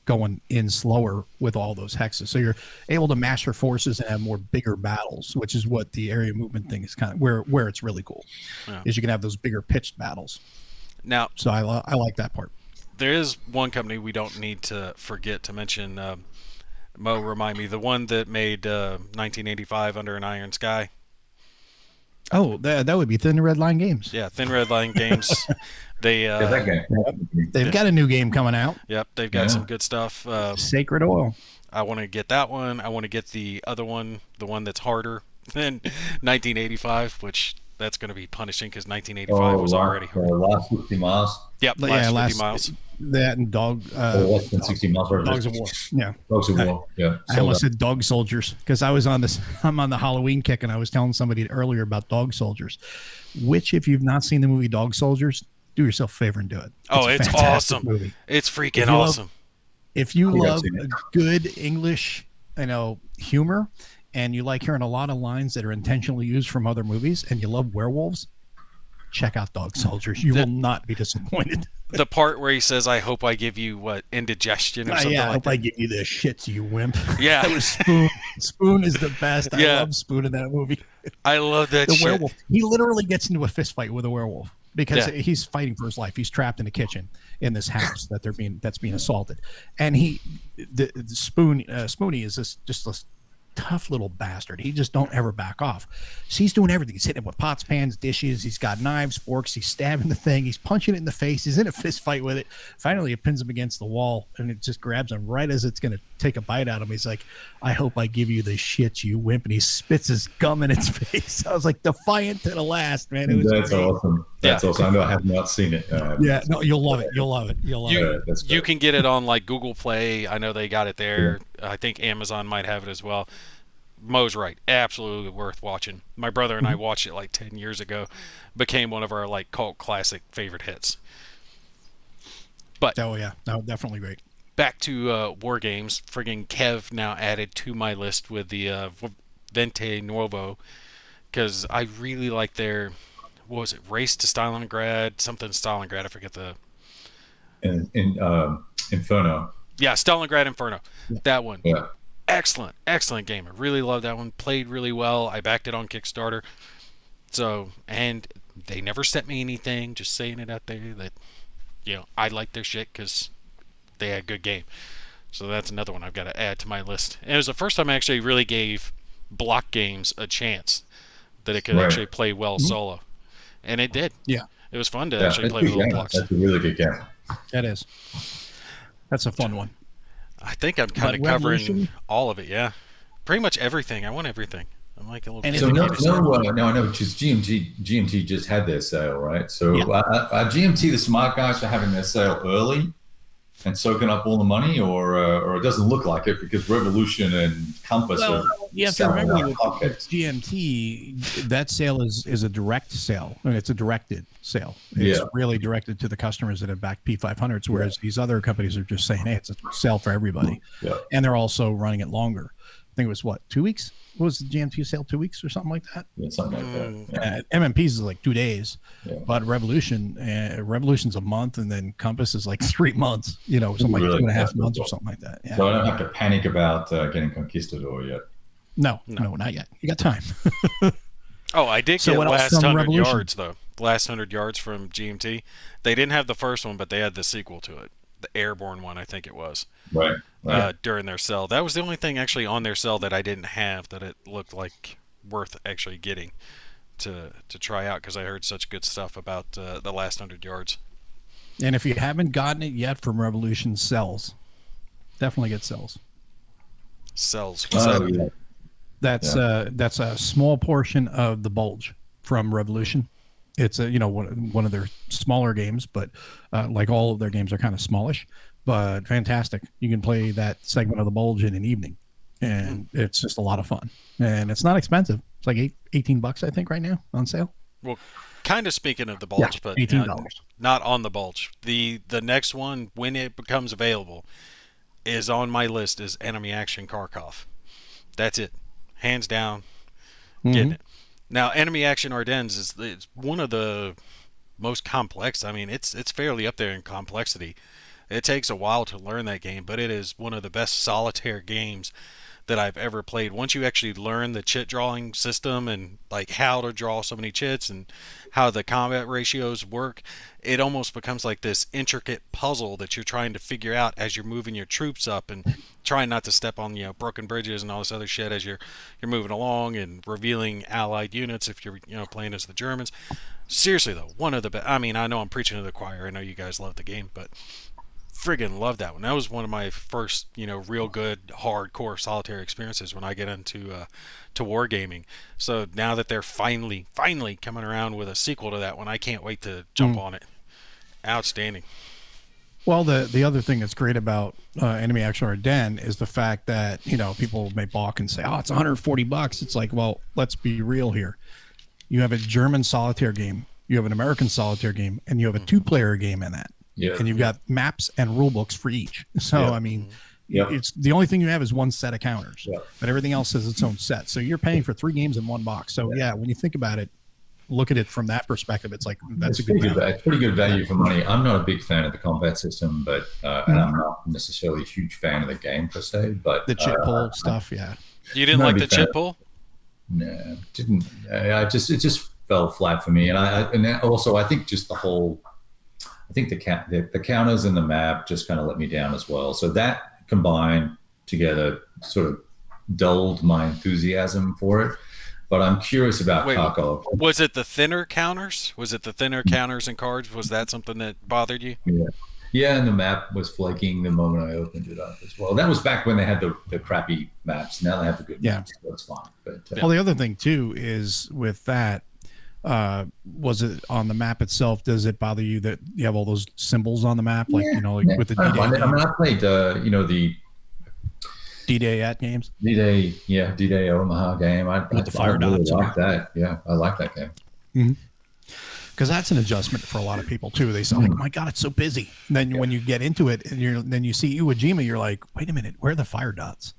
going in slower with all those hexes. So you're able to mass your forces and have more bigger battles, which is what the area movement thing is kind of where it's really cool. Yeah. Is you can have those bigger pitched battles. Now, So I like that part. there is one company we don't need to forget to mention. Mo, remind me, the one that made 1985 Under an Iron Sky. Oh, that would be Thin Red Line Games. Yeah, Thin Red Line Games. They, Yeah, that game. They've got a new game coming out, yep, they've got Yeah. some good stuff. Sacred Oil. I want to get that one. I want to get the other one, the one that's harder than 1985, which that's going to be punishing because 1985 was already hard. last 60 miles. Yep, Yeah, last 50 miles. That and Dog. Less than 60 miles. Right? Dogs of War. Yeah. Dogs of War. Yeah. I almost said Dog Soldiers because I'm on the Halloween kick, and I was telling somebody earlier about Dog Soldiers, which, if you've not seen the movie Dog Soldiers, do yourself a favor and do it. Oh, a it's fantastic awesome. movie. It's freaking If you love- awesome. If you think I've love seen it. good English, humor, and you like hearing a lot of lines that are intentionally used from other movies, and you love werewolves, check out Dog Soldiers. You will not be disappointed. The part where he says, "I hope I give you indigestion or something I like hope that." I give you the shits, you wimp. Yeah. That was Spoon. Spoon is the best. Yeah. I love Spoon in that movie. I love that The shit. werewolf. He literally gets into a fist fight with a werewolf because Yeah. he's fighting for his life. He's trapped in a kitchen in this house that's being assaulted, and the Spoonie is just this tough little bastard. He just don't ever back off. So he's doing everything. He's hitting it with pots, pans, dishes. He's got knives, forks. He's stabbing the thing. He's punching it in the face. He's in a fist fight with it. Finally, it pins him against the wall, and it just grabs him right as it's going to take a bite out of him. He's like, "I hope I give you the shit, you wimp," and he spits his gum in its face. I was like, defiant to the last, man. It was That's great. awesome. That's awesome. I know I have not seen it. Yeah, no, you'll love it. You'll love it. You'll love it. That's You great. can get it on like Google Play. I know they got it there. I think Amazon might have it as well. Mo's right. Absolutely worth watching. My brother and I watched it like 10 years ago. Became one of our like cult classic favorite hits. But Oh yeah, no, definitely great. back to War Games. Friggin' Kev now added to my list with the Vente Nuovo because I really like their, what was it, Race to Stalingrad, something Stalingrad, I forget the... in Inferno. Yeah, Stalingrad Inferno. That one. Yeah. Excellent game. I really love that one. Played really well. I backed it on Kickstarter. So, and they never sent me anything, just saying it out there that, I like their shit because they had a good game. So that's another one I've got to add to my list. And it was the first time I actually really gave block games a chance that it could Right. actually play well solo. And it did. Yeah, It was fun to Yeah, actually that's play a with good little game. blocks. That's a really good game. that is. That's a fun one. I think I'm kind of But covering Revolution? all of it, yeah. Pretty much everything. I want everything. I'm like a little And bit So it's no, a no, I know, because GMT just had their sale, right? So Yeah. are GMT the smart guys for having their sale early and soaking up all the money, or it doesn't look like it because Revolution and Compass are You have to selling remember out with pockets. GMT, that sale is a direct sale. I mean, it's a directed sale. It's Yeah. really directed to the customers that have backed P500s, whereas these other companies are just saying, hey, it's a sale for everybody. Yeah. And they're also running it longer. think it was what, 2 weeks? What was the GMT sale, 2 weeks or something like that? Yeah, something like that. Yeah. MMP's is like 2 days, Yeah. but Revolution's a month, and then Compass is like 3 months. Something like Really? 2.5 months or something like that. Yeah. So I don't have to panic about getting Conquistador yet. No, not yet. You got time. Oh, I did So get what else last from 100 Revolution? yards though. Last 100 yards from GMT. They didn't have the first one, but they had the sequel to it, the Airborne one, I think it was. Right. During their sale. That was the only thing actually on their sale that I didn't have that it looked like worth actually getting to try out, because I heard such good stuff about the last 100 yards. And if you haven't gotten it yet from Revolution, cells. Definitely get cells. Cells. Oh, yeah. That's a small portion of the bulge from Revolution. It's one of their smaller games, but like all of their games are kind of smallish, but fantastic. You can play that segment of the bulge in an evening, and it's just a lot of fun. And it's not expensive. It's like $18, I think, right now on sale. Well, kind of speaking of the bulge, but $18. Not on the bulge. The next one, when it becomes available, is on my list is Enemy Action Kharkov. That's it. Hands down, getting it. Now, Enemy Action Ardennes is one of the most complex. I mean, it's fairly up there in complexity. It takes a while to learn that game, but it is one of the best solitaire games that I've ever played. Once you actually learn the chit drawing system and like how to draw so many chits and how the combat ratios work, it almost becomes like this intricate puzzle that you're trying to figure out as you're moving your troops up and trying not to step on broken bridges and all this other shit as you're moving along, and revealing allied units if you're playing as the Germans. Seriously though, one of the best. I mean, I know I'm preaching to the choir. I know you guys love the game, but friggin' love that one. That was one of my first, real good hardcore solitaire experiences when I get into to wargaming. So now that they're finally coming around with a sequel to that one, I can't wait to jump on it. Outstanding. Well, the other thing that's great about Enemy Action Ardennes is the fact that people may balk and say, "Oh, it's $140." It's like, well, let's be real here. You have a German solitaire game, you have an American solitaire game, and you have a 2-player game in that. Yeah. And you've got maps and rule books for each. So, I mean, it's the only thing you have is one set of counters, but everything else is its own set. So you're paying for 3 games in one box. So when you think about it, look at it from that perspective, it's like, that's it's a good value. pretty good value for money. I'm not a big fan of the combat system, but and I'm not necessarily a huge fan of the game per se, but the chit pull stuff. Yeah. You didn't like the chit pull? No, didn't. It just fell flat for me. And also I think just the counters and the map just kind of let me down as well. So that combined together sort of dulled my enthusiasm for it. But I'm curious about Kharkov. Was it the thinner counters? Was it the thinner counters and cards? Was that something that bothered you? Yeah, and the map was flaking the moment I opened it up as well. That was back when they had the crappy maps. Now they have the good maps, so that's fine. But well, the other thing too is with that, was it on the map itself? Does it bother you that you have all those symbols on the map, like with the D-Day? I mean, I played the D-Day at games. D-Day Omaha game. I the fire really dots. like that. Yeah, I like that game. Mm-hmm. Because that's an adjustment for a lot of people too. They say, like, "Oh my God, it's so busy." And then when you get into it, and then you see Iwo Jima, you're like, "Wait a minute, where are the fire dots?"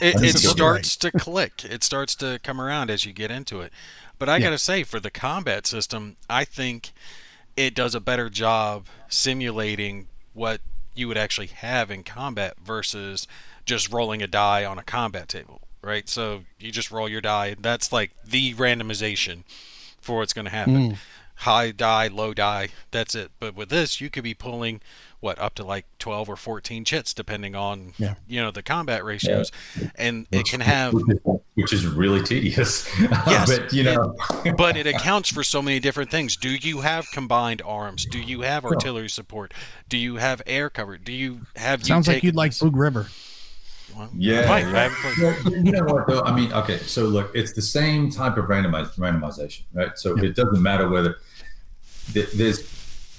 It starts to click. It starts to come around as you get into it. But I gotta say, for the combat system, I think it does a better job simulating what you would actually have in combat versus just rolling a die on a combat table, right? So you just roll your die. That's like the randomization for what's going to happen. High die, low die, that's it. But with this, you could be pulling up to like 12 or 14 chits depending on the combat ratios, and it can have, which is really tedious. Yes, but but it accounts for so many different things. Do you have combined arms? Do you have artillery support? Do you have air cover? Do you have? Sounds like you'd like Boog River. Well, yeah. You know what though? I mean, okay, so look, it's the same type of randomization, right? So it doesn't matter whether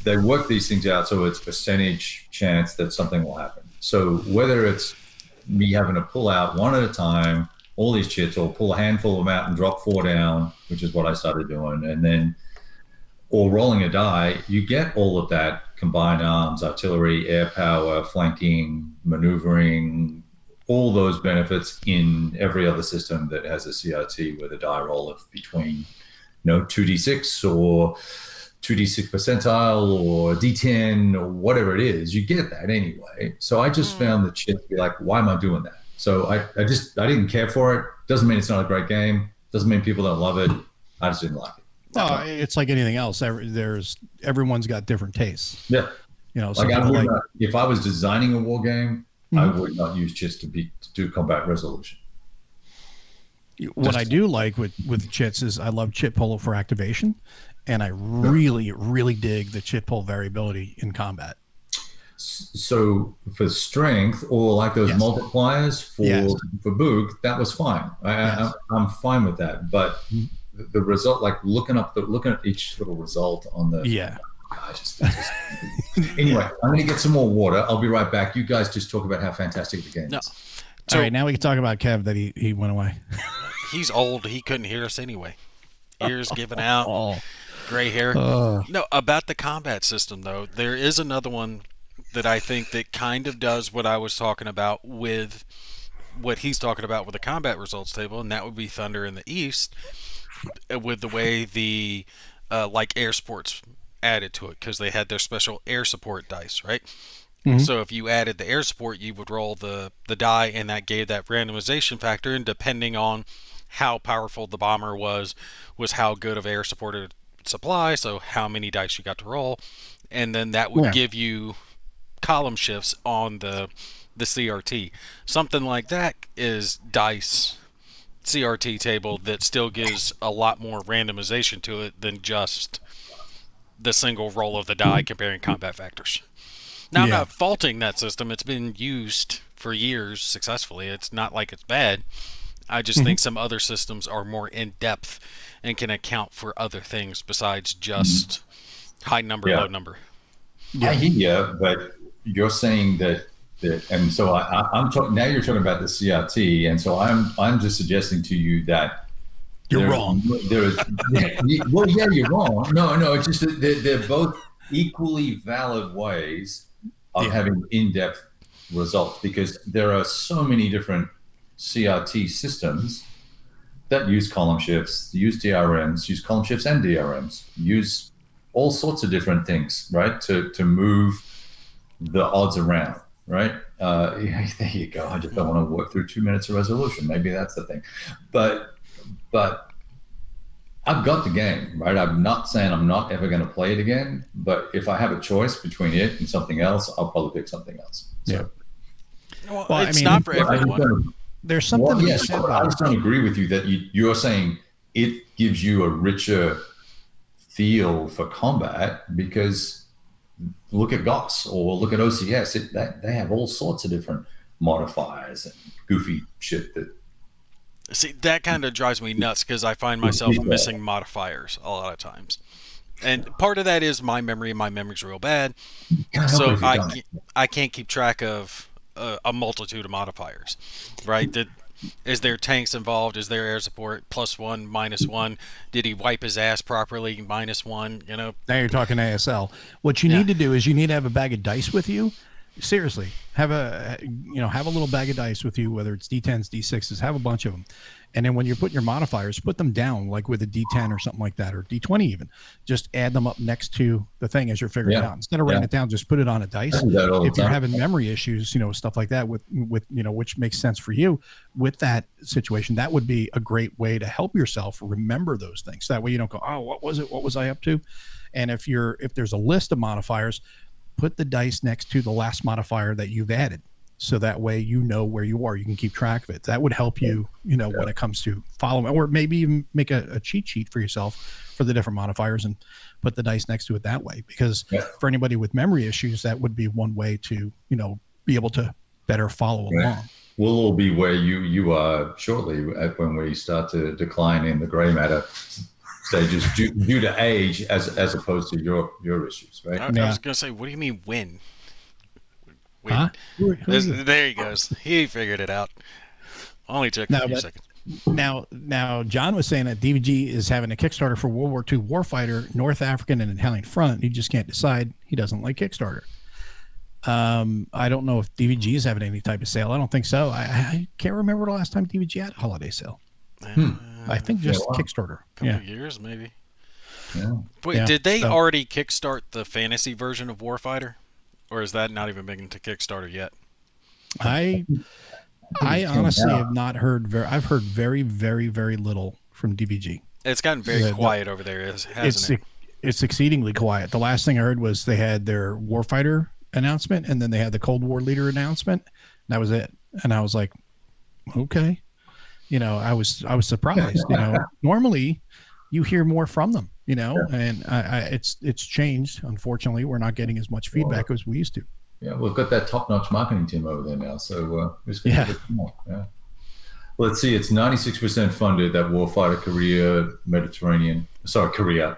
they work these things out, so it's percentage chance that something will happen. So whether it's me having to pull out one at a time, all these chits, or pull a handful of them out and drop 4 down, which is what I started doing, and then, or rolling a die, you get all of that combined arms, artillery, air power, flanking, maneuvering, all those benefits in every other system that has a CRT with a die roll of between 2d6 or 2d6 percentile or d10 or whatever it is. You get that anyway. So I just found the chip to be like, why am I doing that? So I didn't care for it. Doesn't mean it's not a great game. Doesn't mean people don't love it. I just didn't like it. No, it's like anything else. Everyone's got different tastes. Yeah. Like if I was designing a war game, I would not use chits to do combat resolution. What I do like with chits is I love chit pull for activation, and I really, really dig the chit pull variability in combat. So for strength or like those multipliers for Boog, that was fine. I'm fine with that. But the result, like looking at each little result on the anyway, I'm going to get some more water. I'll be right back. You guys just talk about how fantastic the game is. So, all right, now we can talk about Kev that he went away. He's old. He couldn't hear us anyway. Ears giving out, gray hair. No, about the combat system though, there is another one that I think that kind of does what I was talking about with what he's talking about with the combat results table, and that would be Thunder in the East, with the way the like air sports added to it, because they had their special air support dice, right? So if you added the air support, you would roll the die, and that gave that randomization factor, and depending on how powerful the bomber was how good of air supported supply, so how many dice you got to roll, and then that would give you column shifts on the CRT. Something like that is dice CRT table that still gives a lot more randomization to it than just the single roll of the die comparing combat factors. Now, I'm not faulting that system. It's been used for years successfully. It's not like it's bad. I just think some other systems are more in-depth and can account for other things besides just high number, low number. I hear you, but you're saying that and so I'm talking now. You're talking about the CRT, and so I'm just suggesting to you that you're wrong. You're wrong. No, it's just that they're both equally valid ways of having in-depth results, because there are so many different CRT systems that use column shifts, use DRMs, use column shifts and DRMs, use all sorts of different things, right, to move the odds around, right? There you go. I just don't want to work through 2 minutes of resolution. Maybe that's the thing. But I've got the game, right? I'm not saying I'm not ever going to play it again, but if I have a choice between it and something else, I'll probably pick something else. So. Well, it's not for everyone. There's something to be said about it. I just don't agree with you that you're saying it gives you a richer feel for combat, because look at GOS or look at OCS. They have all sorts of different modifiers and goofy shit that. See, that kind of drives me nuts, because I find myself missing modifiers a lot of times. And part of that is my memory. My memory's real bad. So I can't keep track of a multitude of modifiers, right? Is there tanks involved? Is there air support? +1, -1? Did he wipe his ass properly? -1, you know? Now you're talking ASL. What you need to do is you need to have a bag of dice with you. Seriously, have a little bag of dice with you, whether it's D10s, D6s, have a bunch of them. And then when you're putting your modifiers, put them down, like with a D10 or something like that, or D20 even. Just add them up next to the thing as you're figuring it out. Instead of writing it down, just put it on a dice. If you're having memory issues, stuff like that with which makes sense for you with that situation, that would be a great way to help yourself remember those things. That way you don't go, oh, what was it? What was I up to? And if there's a list of modifiers, put the dice next to the last modifier that you've added. So that way you know where you are. You can keep track of it. That would help you, when it comes to following, or maybe even make a cheat sheet for yourself for the different modifiers and put the dice next to it that way. Because for anybody with memory issues, that would be one way to, be able to better follow along. We'll all be where you are shortly when we start to decline in the gray matter stages due to age as opposed to your issues, right? I was going to say, what do you mean when? Huh? There he goes. He figured it out. Only took a few seconds. Now, John was saying that DVG is having a Kickstarter for World War II Warfighter, North African and Italian Front. He just can't decide. He doesn't like Kickstarter. I don't know if DVG is having any type of sale. I don't think so. I can't remember the last time DVG had a holiday sale. I think just wow. Kickstarter. Couple Yeah. of years, maybe. Yeah. Wait, Yeah, did they so- already kickstart the fantasy version of Warfighter? Or is that not even been to Kickstarter yet? I it came honestly out. have not heard. I've heard very, very, very little from DVG. It's gotten very Yeah, quiet over there, hasn't it? It's exceedingly quiet. The last thing I heard was they had their Warfighter announcement, and then they had the Cold War leader announcement. And that was it. And I was like, okay, I was surprised. Normally you hear more from them. And it's changed. Unfortunately, we're not getting as much feedback as we used to. Yeah, we've got that top-notch marketing team over there now, so it's going Yeah. to get more. Yeah. Let's see, it's 96% funded, that Warfighter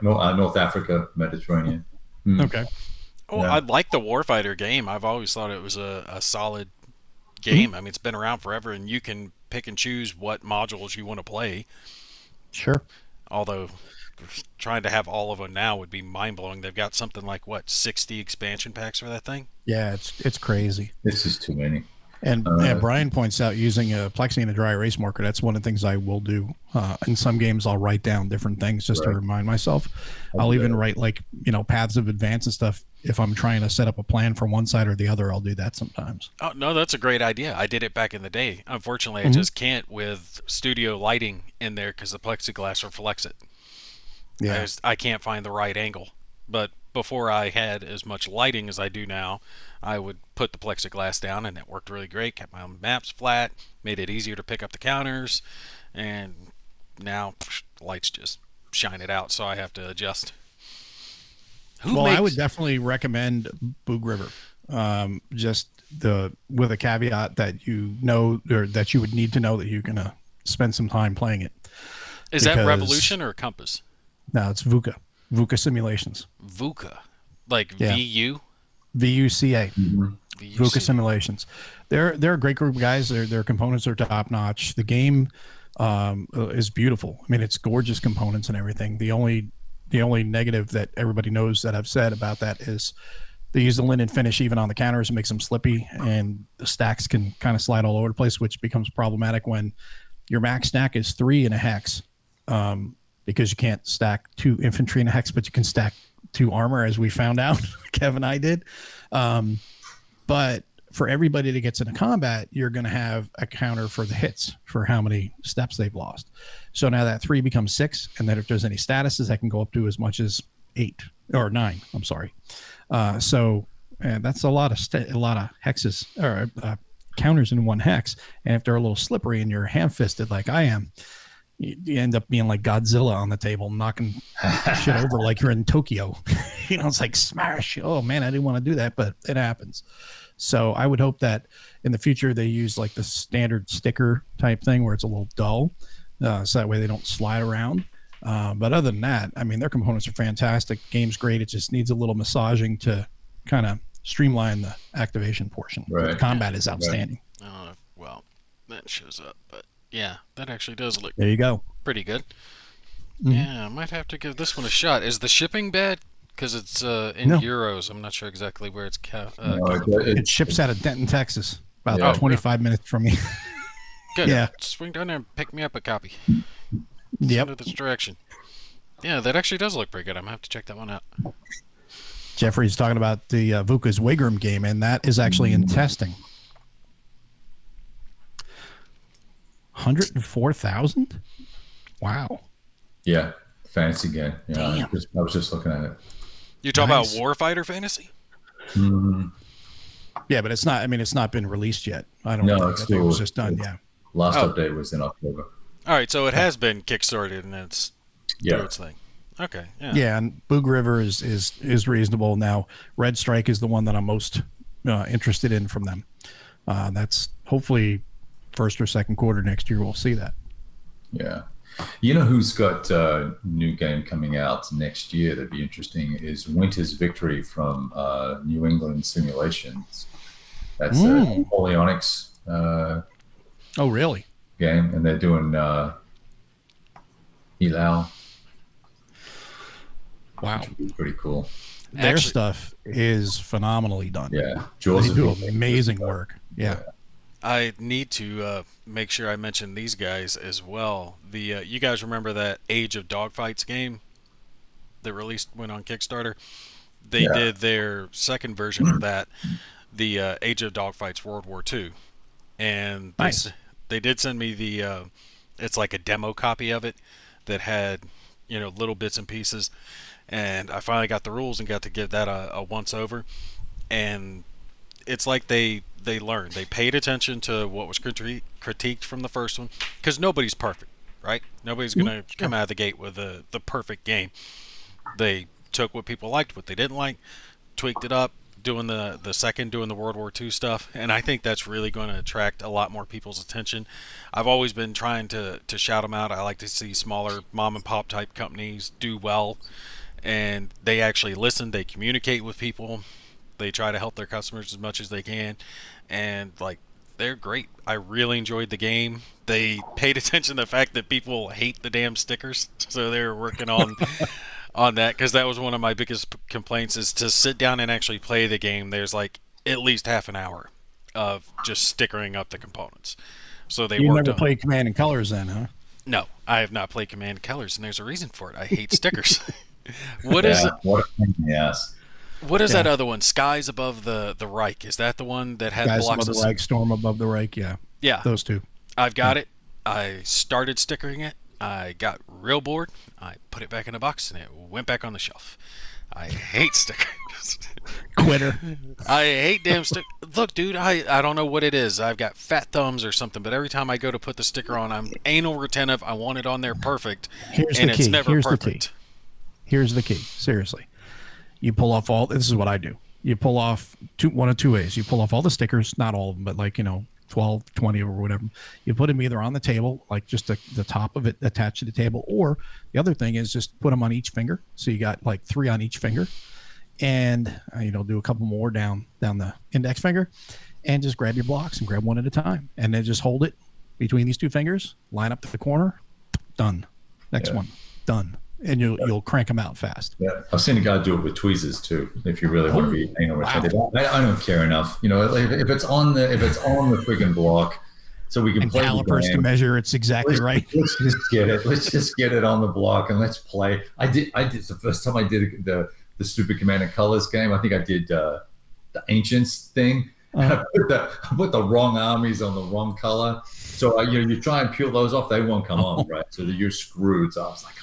North Africa, Mediterranean. Okay. Oh, Yeah. I like the Warfighter game. I've always thought it was a solid game. I mean, it's been around forever, and you can pick and choose what modules you want to play. Sure. Although trying to have all of them now would be mind-blowing. They've got something like, 60 expansion packs for that thing? Yeah, it's crazy. This is too many. And Brian points out using a plexi and a dry erase marker. That's one of the things I will do. In some games, I'll write down different things just to Right. remind myself. I'll even write paths of advance and stuff. If I'm trying to set up a plan for one side or the other, I'll do that sometimes. Oh, no, that's a great idea. I did it back in the day. Unfortunately, I just can't with studio lighting in there because the plexiglass reflects it. I can't find the right angle. But before I had as much lighting as I do now, I would put the plexiglass down, and it worked really great. Kept my maps flat, made it easier to pick up the counters, and now the lights just shine it out, so I have to adjust. I would definitely recommend Boog River. Just with a caveat that or that you would need to know that you're gonna spend some time playing it. Is that Revolution or Compass? No, it's VUCA Simulations. VUCA, like Yeah. VU. VUCA. Mhm. VUCA Simulations. They're a great group of guys. Their components are top notch. The game is beautiful. I mean, it's gorgeous components and everything. The only negative that everybody knows that I've said about that is they use the linen finish even on the counters and makes them slippy, and the stacks can kind of slide all over the place, which becomes problematic when your max stack is 3 in a hex, because you can't stack 2 infantry in a hex, but you can stack 2 armor, as we found out. Kevin and I did. But for everybody that gets into combat, you're going to have a counter for the hits, for how many steps they've lost. So now that 3 becomes 6, and then if there's any statuses, that can go up to as much as 8 or 9. I'm sorry. So that's a lot of hexes or counters in one hex. And if they're a little slippery and you're ham-fisted like I am, you end up being like Godzilla on the table, knocking shit over like you're in Tokyo. It's like smash. Oh man, I didn't want to do that, but it happens. So I would hope that in the future they use like the standard sticker type thing where it's a little dull, so that way they don't slide around. But other than that, I mean, their components are fantastic. Game's great. It just needs a little massaging to kind of streamline the activation portion. Right. The combat is outstanding. Well, that shows up, but yeah, that actually does look There you go. pretty good. Mhm. Yeah, I might have to give this one a shot. Is the shipping bad? Because it's in No. euros. I'm not sure exactly where it's No, It ships out of Denton, Texas, about Yeah. 25 minutes from me. good. Yeah. Swing down there and pick me up a copy. Yep. Send it this direction. Yeah, that actually does look pretty good. I'm gonna have to check that one out. Jeffrey's talking about the VUCA's Wagram game, and that is actually in testing. 104,000? Wow. Yeah, fantasy game. Yeah, Damn. I was just looking at it. You talking Nice. about Warfighter Fantasy? Mhm. Yeah, but it's not. I mean, it's not been released yet. I don't No, think. it's I think it was still- just done. Yeah. Last Oh. update was in October. All right, so it has been kickstarted and it's Yeah. through its thing. Okay. Yeah. Yeah, and Boog River is reasonable now. Red Strike is the one that I'm most interested in from them. That's hopefully first or second quarter next year. We'll see that. Yeah. You know who's got a new game coming out next year that'd be interesting is Winter's Victory from New England Simulations. That's a Napoleonics Oh, really? game, and they're doing Hilal, Wow. which would be pretty cool. their Actually, stuff is phenomenally done. Yeah, Jaws They is do really amazing work. Yeah. I need to make sure I mention these guys as well. The you guys remember that Age of Dogfights game that went on Kickstarter? They Yeah. did their second version of that, the Age of Dogfights World War II, and Nice. they did send me the it's like a demo copy of it that had little bits and pieces, and I finally got the rules and got to give that a once over, and it's like they learned, they paid attention to what was critiqued from the first one, because nobody's perfect, right? Nobody's gonna come out of the gate with the perfect game. They took what people liked, what they didn't like, tweaked it up, doing the World War II stuff, and I think that's really going to attract a lot more people's attention. I've always been trying to shout them out. I like to see smaller mom and pop type companies do well, and they actually listen, they communicate with people, they try to help their customers as much as they can, and like, they're great. I really enjoyed the game. They paid attention to the fact that people hate the damn stickers, so they were working on that, because that was one of my biggest complaints, is to sit down and actually play the game. There's like at least half an hour of just stickering up the components. So they You worked never on. played Command and Colors then, huh? No, I have not played Command Colors, and there's a reason for it. I hate stickers. What is What a pain in the ass. what is that other one? Skies Above the Reich. Is that the one that had Guys blocks above of... the Reich, Storm above the Reich. Yeah. Yeah, Those two. I've got it. I started stickering it. I got real bored. I put it back in a box, and it went back on the shelf. I hate stickers. Quitter. I hate damn stick. Look, dude, I don't know what it is. I've got fat thumbs or something, but every time I go to put the sticker on, I'm anal retentive. I want it on there perfect, Here's and the it's key. never Here's the perfect. key. Here's the key. Seriously. You pull off all, this is what I do. You pull off one of two ways. You pull off all the stickers, not all of them, but like, 12, 20 or whatever. You put them either on the table, like just the top of it attached to the table, or the other thing is just put them on each finger. So you got like 3 on each finger, and do a couple more down the index finger, and just grab your blocks and grab one at a time, and then just hold it between these 2 fingers, line up to the corner, done. Next one, done. And you'll crank them out fast. Yeah, I've seen a guy do it with tweezers too. If you really want to be anal retentive, I don't care enough. If it's on the friggin' block, so we can And play the calipers game. to measure it's exactly right. Let's just get it. Let's just get it on the block and let's play. I did the first time I did the stupid Command and Colors game. I think I did the Ancients thing. I put the wrong armies on the wrong color. So you try and peel those off, they won't come on, right? So you're screwed. So I was like,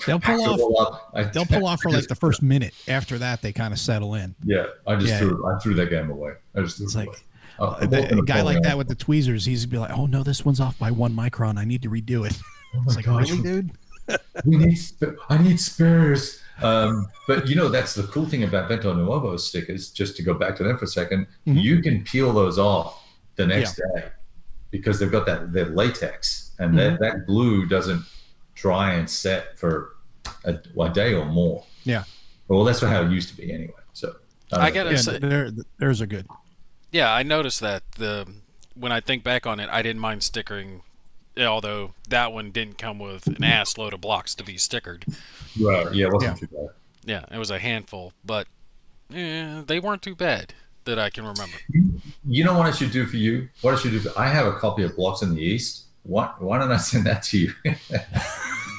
They'll pull off. They'll pull off for like the first minute. After that, they kind of settle in. Yeah, I threw that game away. I just threw it away. A guy like that with the tweezers, he's be like, "Oh no, this one's off by 1 micron. I need to redo it." It's like, gosh. really, dude? I need spares. But that's the cool thing about Vento Nuovo stickers. Just to go back to them for a second, you can peel those off the next day because they've got that latex, and that glue doesn't dry and set for a day or more. Yeah. Well, that's how it used to be anyway. So I gotta say, theirs are good. yeah, I noticed that when I think back on it, I didn't mind stickering, although that one didn't come with an ass load of blocks to be stickered. Right. Yeah, it wasn't too bad. Yeah, it was a handful, but they weren't too bad that I can remember. You know what I should do for you? I have a copy of Blocks in the East. Why don't I send that to you?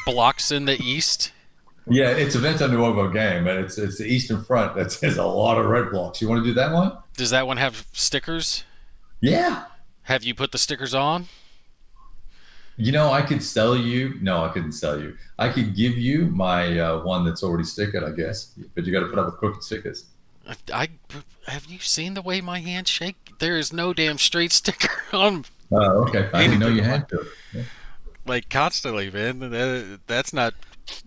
Blocks in the East? Yeah, it's a Vento Nuovo game, and it's the Eastern Front that says a lot of red blocks. You want to do that one? Does that one have stickers? Yeah. Have you put the stickers on? I could sell you. No, I couldn't sell you. I could give you my one that's already stickered, I guess. But you got to put up with crooked stickers. Have you seen the way my hands shake? There is no damn straight sticker on. Oh, okay. I didn't know you had to. Yeah. Like, constantly, man. That's not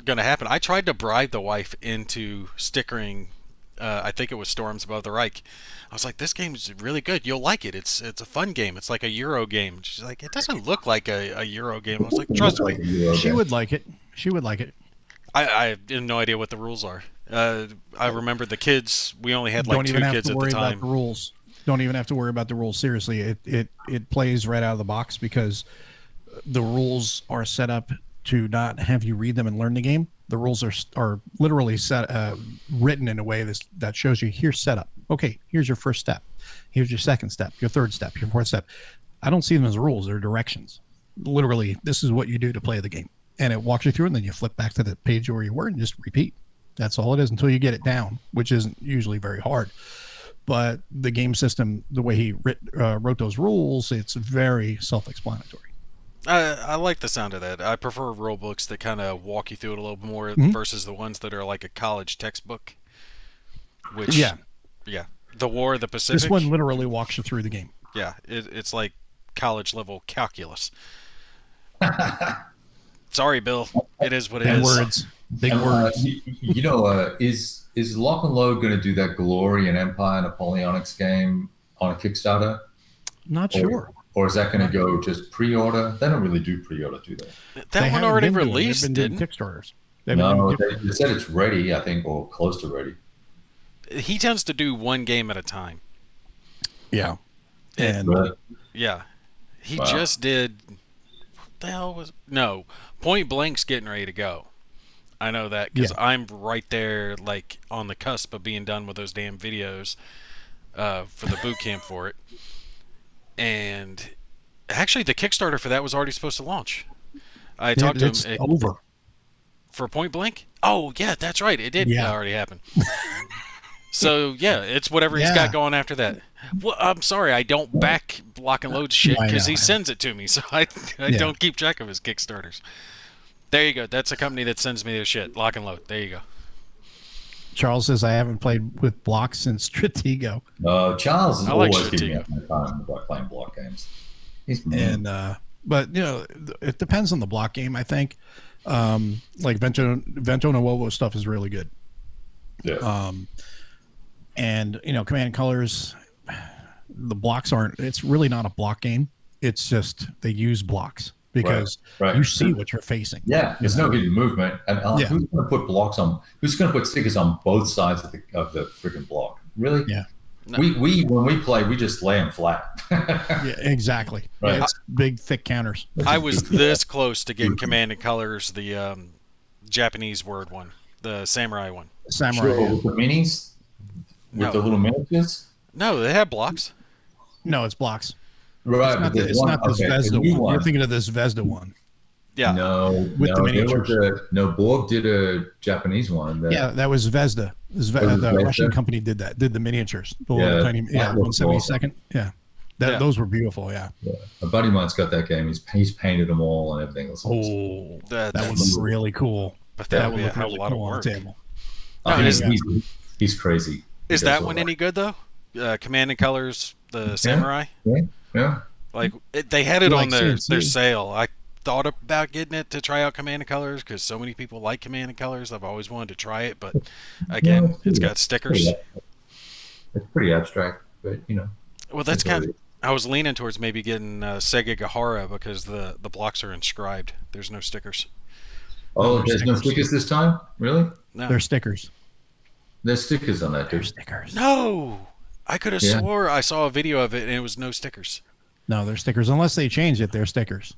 gonna happen. I tried to bribe the wife into stickering. I think it was Storms Above the Reich. I was like, "This game is really good. You'll like it. It's a fun game. It's like a Euro game." She's like, "It doesn't look like a Euro game." I was like, "Trust me." She would like it. She would like it. I have no idea what the rules are. I remember the kids. We only had like Don't 2 even have kids to at worry the about time. the rules. Don't even have to worry about the rules. Seriously, it plays right out of the box because the rules are set up to not have you read them and learn the game. The rules are literally written in a way that shows you here's setup. Okay, here's your first step. Here's your second step, your third step, your fourth step. I don't see them as rules; they're directions. Literally, this is what you do to play the game, and it walks you through, and then you flip back to the page where you were and just repeat. That's all it is until you get it down, which isn't usually very hard. But the game system, the way he wrote those rules, it's very self-explanatory. I like the sound of that. I prefer rule books that kind of walk you through it a little bit more versus the ones that are like a college textbook. Which, yeah, the War of the Pacific. This one literally walks you through the game. Yeah, it's like college level calculus. Sorry, Bill. It is what it is. Big words. Is Lock and Load going to do that Glory and Empire Napoleonics game on a Kickstarter? Not sure. Or is that going to go just pre-order? They don't really do pre-order, do they? That one already released, They've been doing Kickstarters. No, they said it's ready, I think, or close to ready. He tends to do one game at a time. Yeah. Yeah. He just did... What the hell was... No. Point Blank's getting ready to go. I know that because I'm right there, like, on the cusp of being done with those damn videos for the boot camp for it. And actually, the Kickstarter for that was already supposed to launch. I talked to him. It's over. For Point Blank? Oh, yeah, that's right. It did already happen. So, yeah, it's whatever he's got going after that. Well, I'm sorry, I don't back Lock and Load shit because he sends it to me, so I don't keep track of his Kickstarters. There you go. That's a company that sends me their shit. Lock and Load. There you go. Charles says I haven't played with blocks since Stratego. Charles is always giving me a hard time about playing block games. But it depends on the block game. I think like Vento Nuovo stuff is really good. Yeah. And Command and Colors, the blocks aren't. It's really not a block game. It's just they use blocks. Because you see what you're facing. Yeah, there's no hidden movement. And who's going to put blocks on? Who's going to put stickers on both sides of the freaking block? Really? Yeah. No. We when we play, we just lay them flat. Yeah, exactly. Right. Yeah, it's big, thick counters. I was this close to getting Command and Colors, the Japanese word one, the samurai one. Samurai. With the minis, with the little miniatures. No, they have blocks. No, it's blocks. Right, it's not this Vesda one. You're thinking of this Vesda one. Yeah. The miniatures. Borg did a Japanese one. That was Vesda. The Russian company did that. Did the miniatures. The little tiny, 1/72. Yeah. Those were beautiful. Yeah. A buddy of mine's got that game. He's painted them all and everything else. Oh, that would look really cool. But that would look really cool on the table. He's crazy. Is that one any good though? Command and Colors, the samurai. Yeah. Like they had it on their sale. I thought about getting it to try out Command and Colors because so many people like Command and Colors. I've always wanted to try it, but again, it's got stickers. It's pretty abstract, but Well, that's kind of. I was leaning towards maybe getting Sega Gahara because the blocks are inscribed. There's no stickers. Oh, there's no stickers this time? Really? No. There's stickers. There's stickers on that, dude. There's stickers. No. I could have swore I saw a video of it and it was no stickers. No, they're stickers. Unless they change it, they're stickers.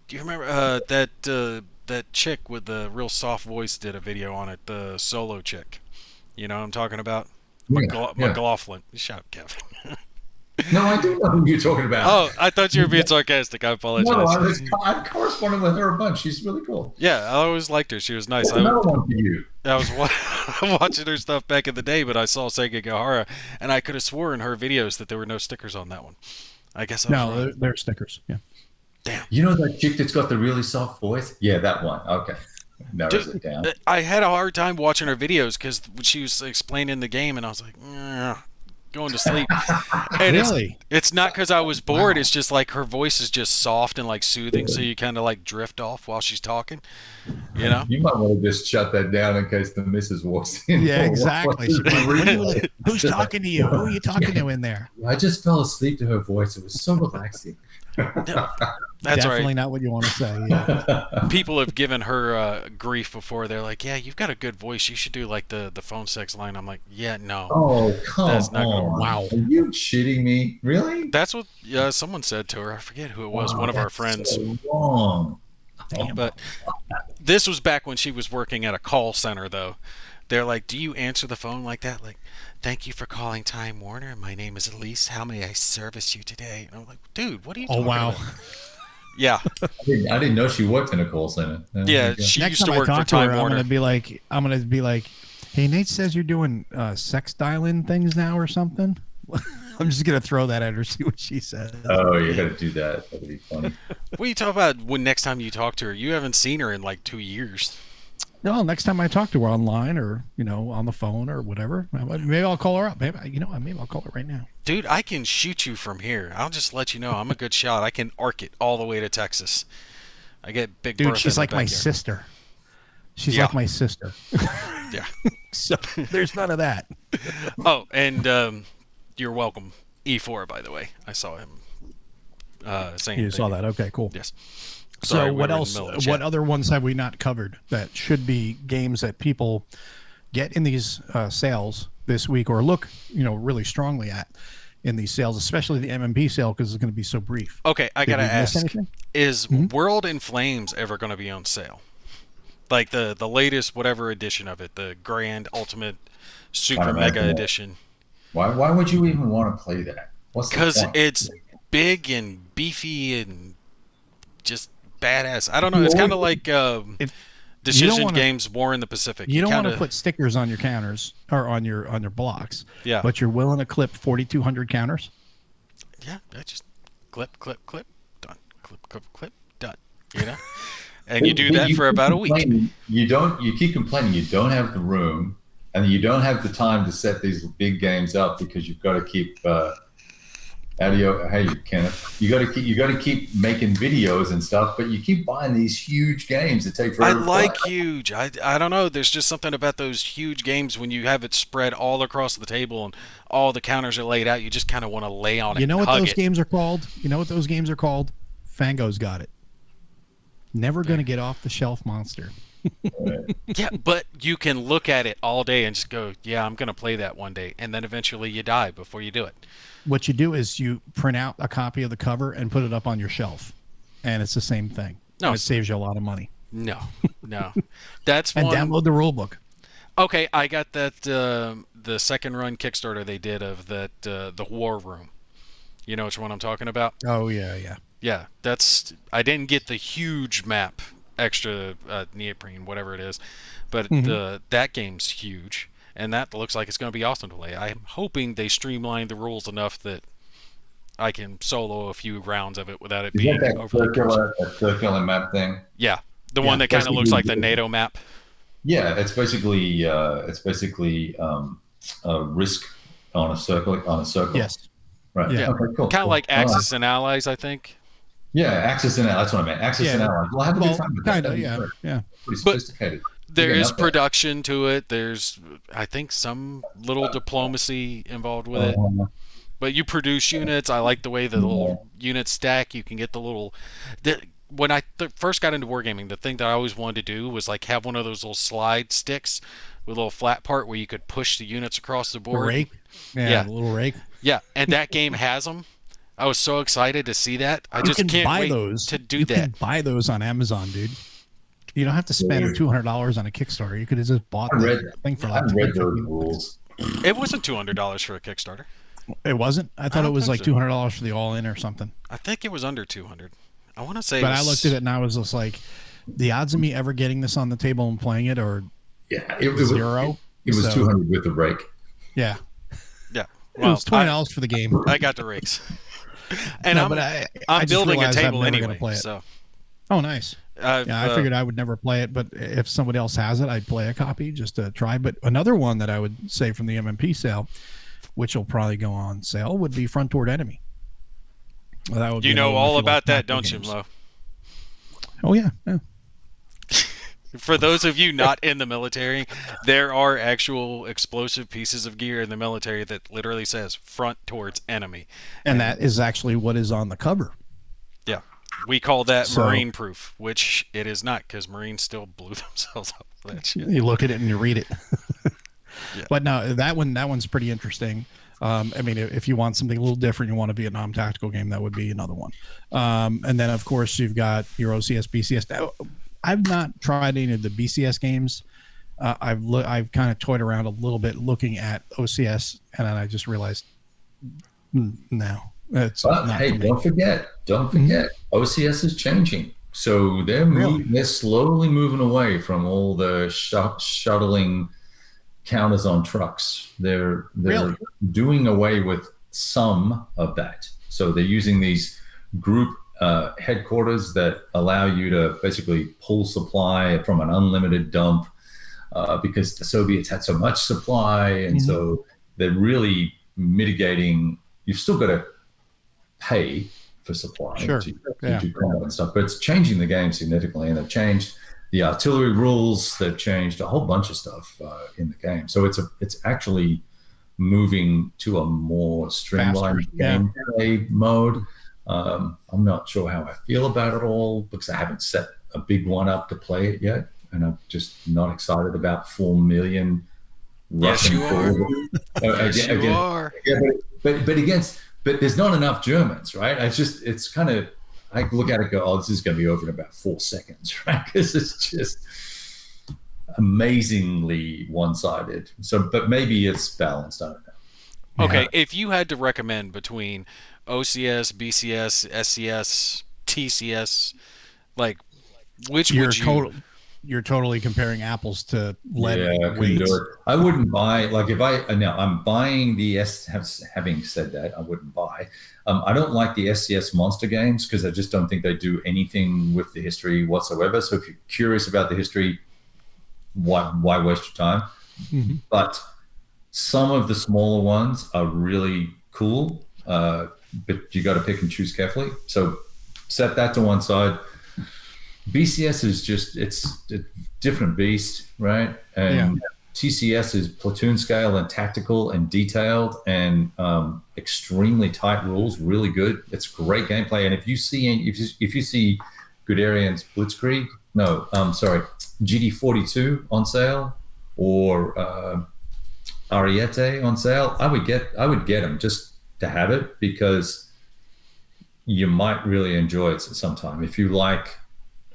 Do you remember that chick with the real soft voice did a video on it, the solo chick? You know what I'm talking about? McLaughlin. Shut up, Kevin. No, I do know who you're talking about. Oh, I thought you were being sarcastic. I apologize. No, I've corresponded with her a bunch. She's really cool. Yeah, I always liked her. She was nice. Another one for you. I was watching her stuff back in the day, but I saw Sega Gahara, and I could have sworn in her videos that there were no stickers on that one. I guess I was wrong. They're stickers. Yeah. Damn. You know that chick that's got the really soft voice? Yeah, that one. Okay. Narrows it down. I had a hard time watching her videos because she was explaining the game, and I was like, going to sleep. And really? It's not because I was bored. Wow. It's just like her voice is just soft and like soothing, so you kind of like drift off while she's talking. You know? You might want to just shut that down in case the missus walks in. Yeah, exactly. Who's talking to you? Who are you talking to in there? I just fell asleep to her voice. It was so relaxing. That's definitely right. not what you want to say. Yeah. People have given her grief before. They're like, "Yeah, you've got a good voice. You should do like the phone sex line." I'm like, "Yeah, no." Oh, come That's not gonna work. Wow. Are you shitting me? Really? That's what someone said to her. I forget who it was. One of our friends. So wrong. But this was back when she was working at a call center, though. They're like, do you answer the phone like that? Like, thank you for calling Time Warner. My name is Elise. How may I service you today? And I'm like, dude, what are you talking about? Yeah. I didn't know she worked in a call center. Yeah, she Next used to time I work for talk to her, Time Warner. I'm gonna be like, hey, Nate says you're doing sex dial-in things now or something. I'm just gonna throw that at her, see what she says. Oh, you got to do that. That'd be funny. What are you talking about when next time you talk to her? You haven't seen her in like 2 years. No, next time I talk to her online or on the phone or whatever, maybe I'll call her up. Maybe I'll call her right now. Dude, I can shoot you from here. I'll just let you know I'm a good shot. I can arc it all the way to Texas. I get big. Dude, she's like my sister. She's like my sister. Yeah. So there's none of that. Oh, and you're welcome, E4. By the way, I saw him saying. You saw that? Okay, cool. Yes. So Sorry, what else? What other ones have we not covered that should be games that people get in these sales this week or look, really strongly at in these sales, especially the MMP sale because it's going to be so brief. Okay, I gotta ask: anything? Is World in Flames ever going to be on sale? Like the latest whatever edition of it, the Grand Ultimate Super Mega Edition. Why would you even want to play that? Because it's big and beefy and just badass. I don't know. It's kind of like Decision Games War in the Pacific. You don't want to put stickers on your counters or on your blocks. Yeah. But you're willing to clip 4,200 counters? Yeah. That's just clip, done. Clip, done. And you do that for about a week. You keep complaining you don't have the room and you don't have the time to set these big games up because you've got to keep hey Kenneth, you got to keep making videos and stuff, but you keep buying these huge games that take forever. I like huge. I don't know. There's just something about those huge games when you have it spread all across the table and all the counters are laid out. You just kind of want to lay on it. You know what those games are called? Fango's got it. Never going to get off the shelf monster. Yeah, but you can look at it all day and just go, yeah, I'm going to play that one day. And then eventually you die before you do it. What you do is you print out a copy of the cover and put it up on your shelf. And it's the same thing. No, and it saves you a lot of money. No. That's and download the rule book. Okay, I got that the second run Kickstarter they did of that the War Room. You know which one I'm talking about? Oh, yeah. Yeah, I didn't get the huge map, extra neoprene, whatever it is, but that game's huge, and that looks like it's going to be awesome to play. I'm hoping they streamline the rules enough that I can solo a few rounds of it without it being that circular map thing. Yeah, the one that kind of looks like the NATO map. Yeah, it's basically a risk on a circle. Yes. Right. Yeah. Okay, cool. Kind of like Axis and Allies, I think. Yeah, Axis and Allies. That's what I meant. Axis and Allies. Well, I have a good time with that. Kind of, yeah. Pretty sophisticated. There is production to it. There's, I think, some little diplomacy involved with it. But you produce units. I like the way the little units stack. You can get the little... When I first got into wargaming, the thing that I always wanted to do was like have one of those little slide sticks with a little flat part where you could push the units across the board. A rake? Yeah, a little rake. Yeah, and that game has them. I was so excited to see that. I just can't wait to do that. You can buy those on Amazon, dude. You don't have to spend $200 on a Kickstarter. You could have just bought the thing for like I read those rules. It wasn't $200 for a Kickstarter. It wasn't? I thought it was like $200 for the all-in or something. I think it was under $200. I want to say But I looked at it and I was just like, the odds of me ever getting this on the table and playing it are zero. It was $200 with the rake. Yeah. Yeah. Well, it was $20 for the game. I got the rakes. And I'm building a table anyway. So. Oh, nice. I figured I would never play it, but if somebody else has it, I'd play a copy just to try. But another one that I would say from the MMP sale, which will probably go on sale, would be Front Toward Enemy. Well, that would you know all about that, don't you, Mo? Oh, yeah. For those of you not in the military, there are actual explosive pieces of gear in the military that literally says front towards enemy. And that is actually what is on the cover. Yeah. We call that Marine proof, which it is not because Marines still blew themselves up with that shit. You look at it and you read it. Yeah. But no, that one's pretty interesting. I mean, if you want something a little different, you want a Vietnam tactical game, that would be another one. And then, of course, you've got your OCS, BCS. Now, I've not tried any of the BCS games. I've kind of toyed around a little bit looking at OCS, and then I just realized, no, it's But not hey, for me. don't forget, OCS is changing. So they're slowly moving away from all the shuttling counters on trucks. They're Really? doing away with some of that. So they're using these group headquarters that allow you to basically pull supply from an unlimited dump because the Soviets had so much supply, and so they're really mitigating. You've still got to pay for supply Sure. to do combat and stuff, but it's changing the game significantly, and they've changed the artillery rules. They've changed a whole bunch of stuff in the game. So it's actually moving to a more streamlined gameplay mode. I'm not sure how I feel about it all because I haven't set a big one up to play it yet, and I'm just not excited about 4 million Russian. Yes, you are. Yeah, but there's not enough Germans, right? It's kind of, I look at it and go, oh, this is going to be over in about 4 seconds, right? Because it's just amazingly one-sided. So, but maybe it's balanced. I don't know. Okay, if you had to recommend between OCS, BCS, SCS, TCS, like which would you? You're totally comparing apples to lead. Yeah, I couldn't do it. I wouldn't buy, like if I'm buying the having said that, I wouldn't buy. I don't like the SCS monster games because I just don't think they do anything with the history whatsoever. So if you're curious about the history, why waste your time? But some of the smaller ones are really cool, but you got to pick and choose carefully. So set that to one side. BCS is just, it's a different beast, right? And TCS is platoon scale and tactical and detailed and extremely tight rules, really good. It's great gameplay. And if you see Guderian's Blitzkrieg, GD42 on sale or Ariete on sale, I would get them just to have it because you might really enjoy it sometime. If you like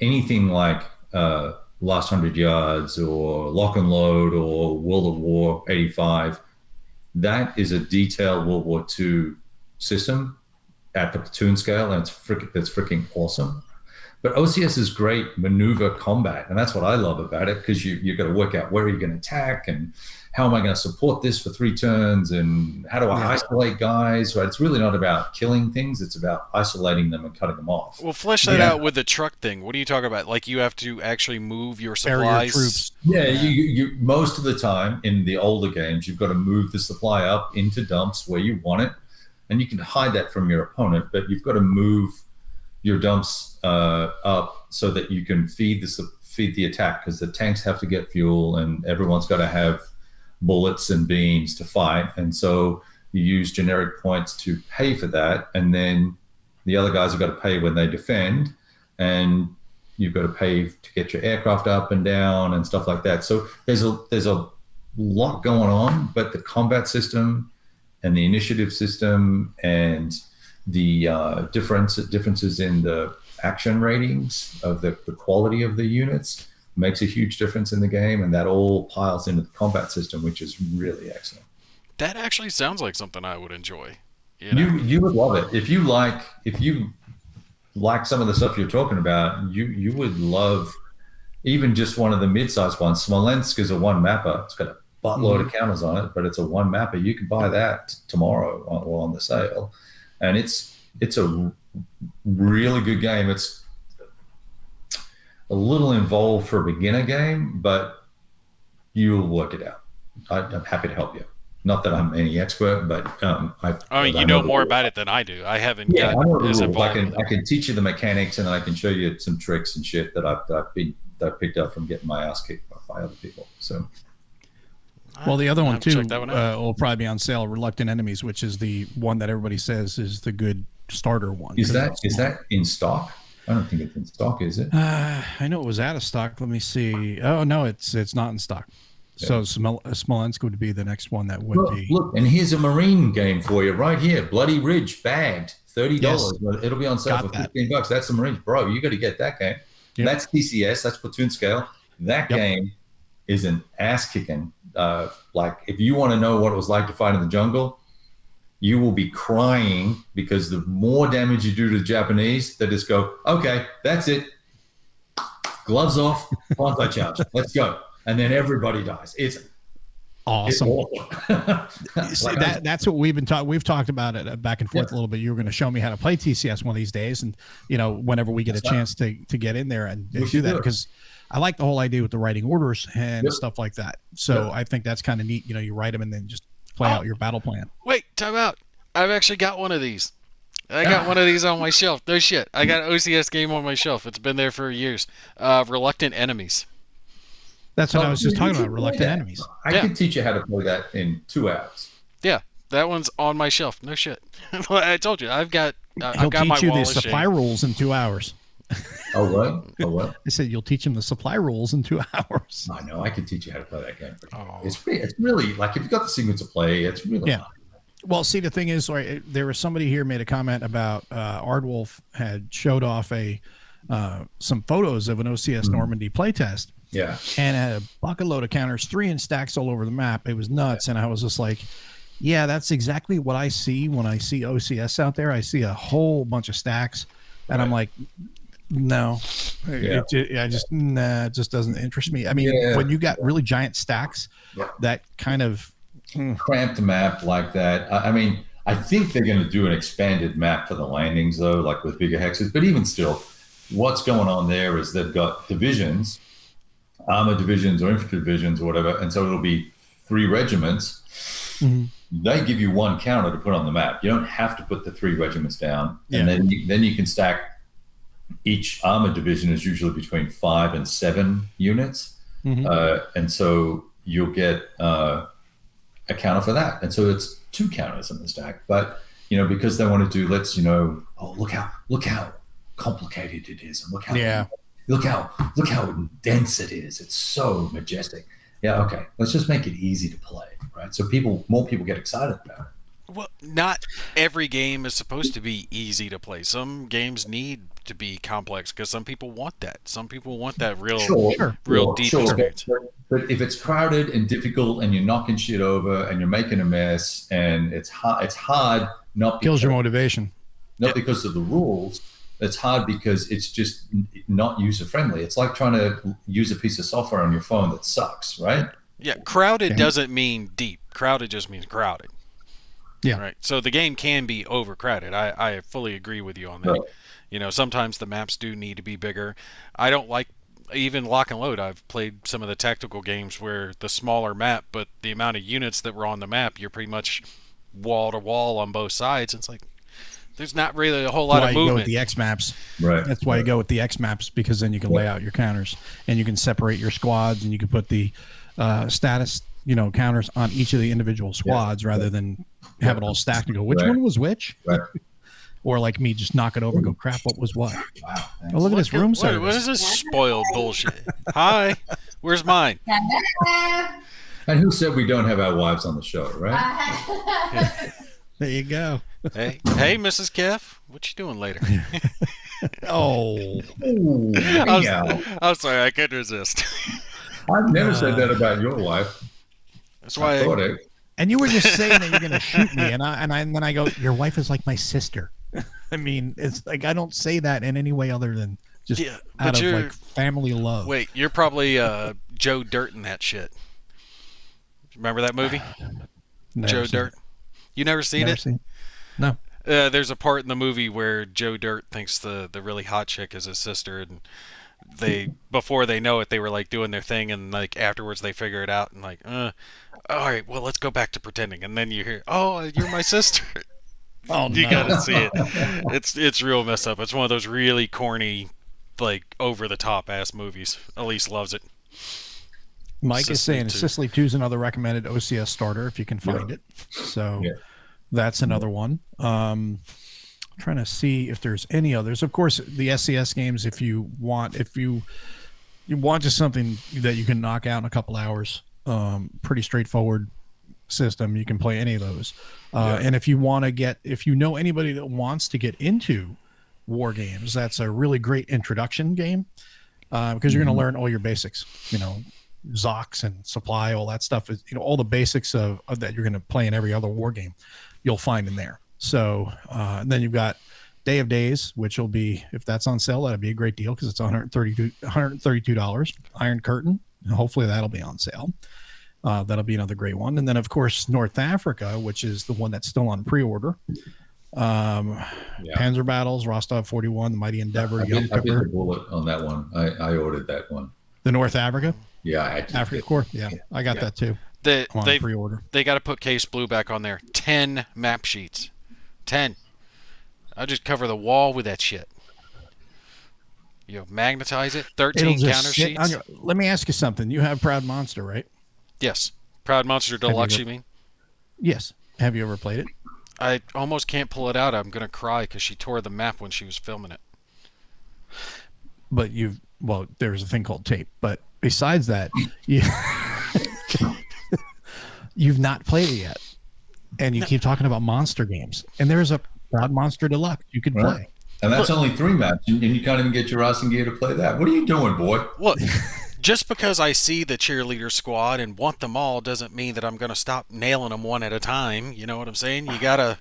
anything like Last 100 Yards or Lock and Load or World of War 85, that is a detailed World War II system at the platoon scale, and that's freaking awesome. But OCS is great maneuver combat, and that's what I love about it because you got to work out where you're going to attack and how am I going to support this for 3 turns and how do I isolate guys, right? It's really not about killing things. It's about isolating them and cutting them off. Well, flesh that out with the truck thing. What are you talking about? Like you have to actually move your supplies? Your troops. Yeah, you most of the time in the older games, you've got to move the supply up into dumps where you want it. And you can hide that from your opponent, but you've got to move your dumps up so that you can feed the attack because the tanks have to get fuel and everyone's got to have bullets and beams to fight, and so you use generic points to pay for that, and then the other guys have got to pay when they defend, and you've got to pay to get your aircraft up and down and stuff like that. So there's a lot going on, but the combat system and the initiative system and the differences in the action ratings of the quality of the units makes a huge difference in the game, and that all piles into the combat system, which is really excellent. That actually sounds like something I would enjoy. You would love it if you like some of the stuff you're talking about. You would love even just one of the mid-sized ones. Smolensk is a one mapper. It's got a buttload of counters on it, but it's a one mapper. You can buy that tomorrow on the sale, and it's a really good game. It's a little involved for a beginner game, but you'll work it out. I'm happy to help you. Not that I'm any expert, but you know more about it than I do. I haven't got as involved. I can teach you the mechanics, and I can show you some tricks and shit that I've picked up from getting my ass kicked by other people. So, well, the other one too will probably be on sale. Reluctant Enemies, which is the one that everybody says is the good starter one. Is that in stock? I don't think it's in stock, is it? I know it was out of stock. Let me see. Oh no, it's not in stock. So Smolensk would be the next one that would be. Look, and here's a Marine game for you right here. Bloody Ridge, bagged, $30. Yes. It'll be on sale for $15. That's the Marines, bro. You got to get that game. Yep. That's TCS. That's platoon scale. That game is an ass kicking. Like if you want to know what it was like to fight in the jungle, you will be crying because the more damage you do to the Japanese, they just go, okay, that's it. Gloves off, bonsai charge. Let's go. And then everybody dies. It's awesome. That's what we've been talking. We've talked about it back and forth a little bit. You were going to show me how to play TCS one of these days, and whenever we get a chance to get in there and do that, because I like the whole idea with the writing orders and stuff like that. So I think that's kind of neat. You write them and then just play out your battle plan. Wait, time out. I've actually got one of these. I got one of these on my shelf. No shit. I got an OCS game on my shelf. It's been there for years. Reluctant Enemies. That's what I was just talking about, Reluctant Enemies. I can teach you how to play that in 2 hours. Yeah, that one's on my shelf. No shit. I told you, I've got He'll teach you the supply rules in 2 hours. Oh, what? I said you'll teach him the supply rules in 2 hours. I know. I can teach you how to play that game. It's really, like, if you've got the sequence of play, it's really fun. Well, see, the thing is, there was somebody here made a comment about Ardwolf had showed off some photos of an OCS Normandy playtest. Yeah. And had a bucket load of counters, 3 in stacks all over the map. It was nuts. And I was just like, yeah, that's exactly what I see when I see OCS out there. I see a whole bunch of stacks. And I'm like, no, it just doesn't interest me. I mean, when you got really giant stacks, that kind of cramped map like that. I mean, I think they're going to do an expanded map for the landings, though, like with bigger hexes. But even still, what's going on there is they've got divisions, armor divisions or infantry divisions or whatever, and so it'll be 3 regiments. Mm-hmm. They give you 1 counter to put on the map. You don't have to put the 3 regiments down, and then you can stack. Each armor division is usually between 5 and 7 units, and so you'll get a counter for that, and so it's 2 counters in the stack. But because they want to do, look how complicated it is, and look how dense it is. It's so majestic. Yeah, okay. Let's just make it easy to play, right? So more people get excited about it. Well, not every game is supposed to be easy to play. Some games need to be complex because some people want that. Some people want that real deep experience. But if it's crowded and difficult and you're knocking shit over and you're making a mess and it's hard not kills your motivation. Not because of the rules. It's hard because it's just not user-friendly. It's like trying to use a piece of software on your phone that sucks, right? Yeah, crowded doesn't mean deep. Crowded just means crowded. Yeah. Right. So the game can be overcrowded. I fully agree with you on that. Right. Sometimes the maps do need to be bigger. I don't like even lock and load. I've played some of the tactical games where the smaller map, but the amount of units that were on the map, you're pretty much wall to wall on both sides. It's like there's not really a whole lot of movement. You go with the X maps. Right. That's why you go with the X maps, because then you can lay out your counters and you can separate your squads and you can put the status, counters on each of the individual squads rather than have it all stacked and go, which one was which? Right. Or like me, just knock it over and go, crap, what was what? Wow. Oh, look at this room service. What is this spoiled bullshit? Hi, where's mine? And who said we don't have our wives on the show, right? There you go. Hey, Mrs. Kev, what you doing later? Oh. I'm sorry, I couldn't resist. I've never said that about your wife. That's why. And you were just saying that you're going to shoot me, and then I go, your wife is like my sister. I mean, it's like I don't say that in any way other than just out of like family love. Wait, you're probably Joe Dirt in that shit. Remember that movie? Joe Dirt. You never seen it? No. There's a part in the movie where Joe Dirt thinks the really hot chick is his sister, and they before they know it, they were like doing their thing, and like afterwards they figure it out, and like, all right, well, let's go back to pretending, and then you hear, oh, you're my sister. Oh, you gotta see it. It's real messed up. It's one of those really corny, like over the top ass movies. Elise loves it. Mike is saying Sicily 2 is another recommended OCS starter if you can find it. So that's another one. Trying to see if there's any others. Of course, the SCS games, if you want just something that you can knock out in a couple hours. pretty straightforward system. You can play any of those. And if you want to if you know anybody that wants to get into war games, that's a really great introduction game, because you're going to learn all your basics, Zocs and supply, all that stuff is, all the basics of that you're going to play in every other war game, you'll find in there. So and then you've got Day of Days, which will be, if that's on sale, that'd be a great deal because it's $132. Iron Curtain, and hopefully that'll be on sale. That'll be another great one. And then, of course, North Africa, which is the one that's still on pre-order. Panzer Battles, Rostov 41, The Mighty Endeavor, I bit the bullet on that one. I ordered that one. The North Africa? Yeah. Africa Corps? Yeah, I got that too. They pre-order. They got to put Case Blue back on there. 10 map sheets. 10. I'll just cover the wall with that shit. Magnetize it. 13 counter sheets. Let me ask you something. You have Proud Monster, right? Yes. Proud Monster Deluxe, you mean? Yes. Have you ever played it? I almost can't pull it out. I'm going to cry because she tore the map when she was filming it. But there's a thing called tape. But besides that, you've not played it yet. And you keep talking about monster games. And there's a Proud Monster Deluxe you can play. And that's only 3 maps. And you can't even get your ass in gear to play that. What are you doing, boy? Look, just because I see the cheerleader squad and want them all doesn't mean that I'm going to stop nailing them one at a time. You know what I'm saying? You got to...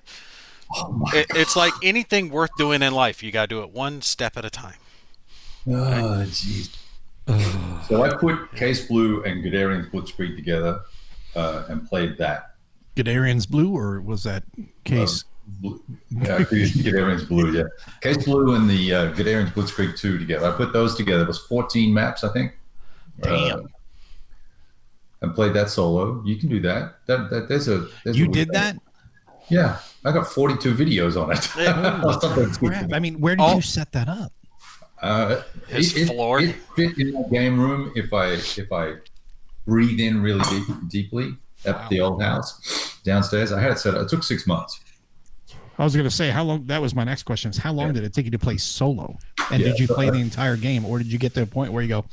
it's like anything worth doing in life. You got to do it one step at a time. Oh, jeez. So I put Case Blue and Guderian's Blitzkrieg together and played that. Guderian's Blue, or was that Case... Yeah, Guderian's Blue, yeah. Case Blue and the Guderian's Blitzkrieg 2 together. I put those together. It was 14 maps, I think. Damn. And played that solo. You can do that. You did that? Yeah. I got 42 videos on it. Crap. I mean, where did you set that up? His floor. It fit in my game room if I breathe in really deeply at the old house downstairs. I had it set up. It took 6 months. I was going to say, how long? That was my next question. Is how long did it take you to play solo? And did you play the entire game, or did you get to a point where you go,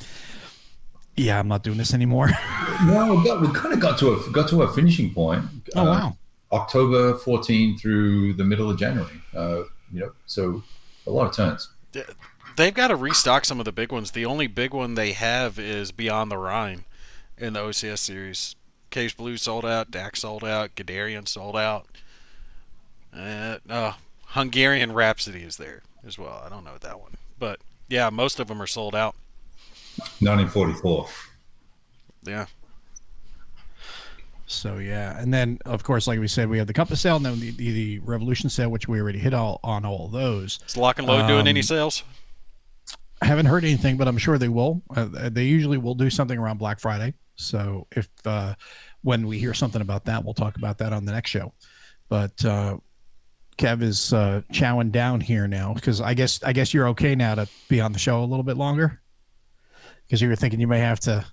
"Yeah, I'm not doing this anymore"? No, we kind of got to a finishing point. Oh wow! October 14 through the middle of January. So a lot of turns. They've got to restock some of the big ones. The only big one they have is Beyond the Rhine in the OCS series. Case Blue sold out, Dak sold out, Guderian sold out. Hungarian Rhapsody is there as well. I don't know that one. But, yeah, most of them are sold out. 1944. Yeah. So, yeah. And then, of course, like we said, we have the Compass sale and then the Revolution sale, which we already hit on all of those. Is Lock and Load doing any sales? I haven't heard anything, but I'm sure they will. They usually will do something around Black Friday. So, if when we hear something about that, we'll talk about that on the next show. But Kev is chowing down here now because I guess you're okay now to be on the show a little bit longer because you were thinking you may have to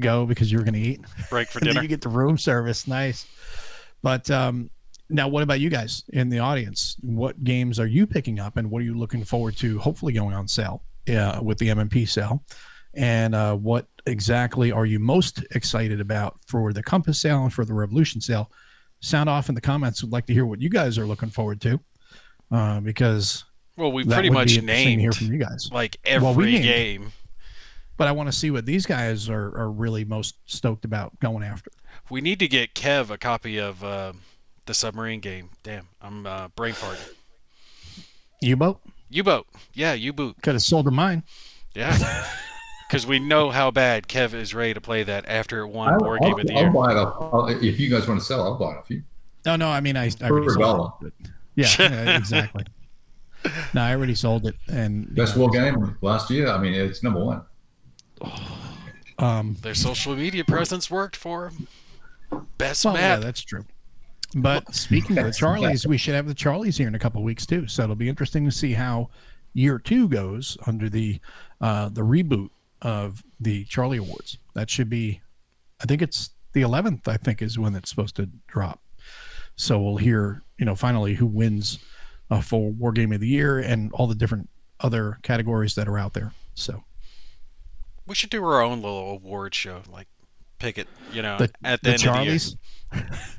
go because you were going to eat. Break for and dinner. Then you get the room service. Nice. But now what about you guys in the audience? What games are you picking up and what are you looking forward to hopefully going on sale with the MMP sale? And what exactly are you most excited about for the Compass sale and for the Revolution sale? Sound off in the comments. Would like to hear what you guys are looking forward to, because we pretty much named hear from you guys like every game. But I want to see what these guys are really most stoked about going after. We need to get Kev a copy of the submarine game. Damn, I'm brain farting. U-boat? U-boat. Yeah, U-boat. Could have sold to mine. Yeah. Because we know how bad Kev is ready to play that after it won Board Game of the Year. I'll buy it up. If you guys want to sell, I'll buy it off you. No, I mean, I already sold it. Yeah, exactly. No, I already sold it. And Best war game last year. I mean, it's number 1. Their social media presence worked for them. Best map. Yeah, that's true. But speaking of the Charlies, we should have the Charlies here in a couple of weeks too. So it'll be interesting to see how year 2 goes under the reboot of the Charlie Awards. That should be, I think it's the 11th, I think is when it's supposed to drop. So we'll hear, finally who wins for War Game of the Year and all the different other categories that are out there. So we should do our own little award show, like pick it, you know, The, at the the end of the year. Charlies,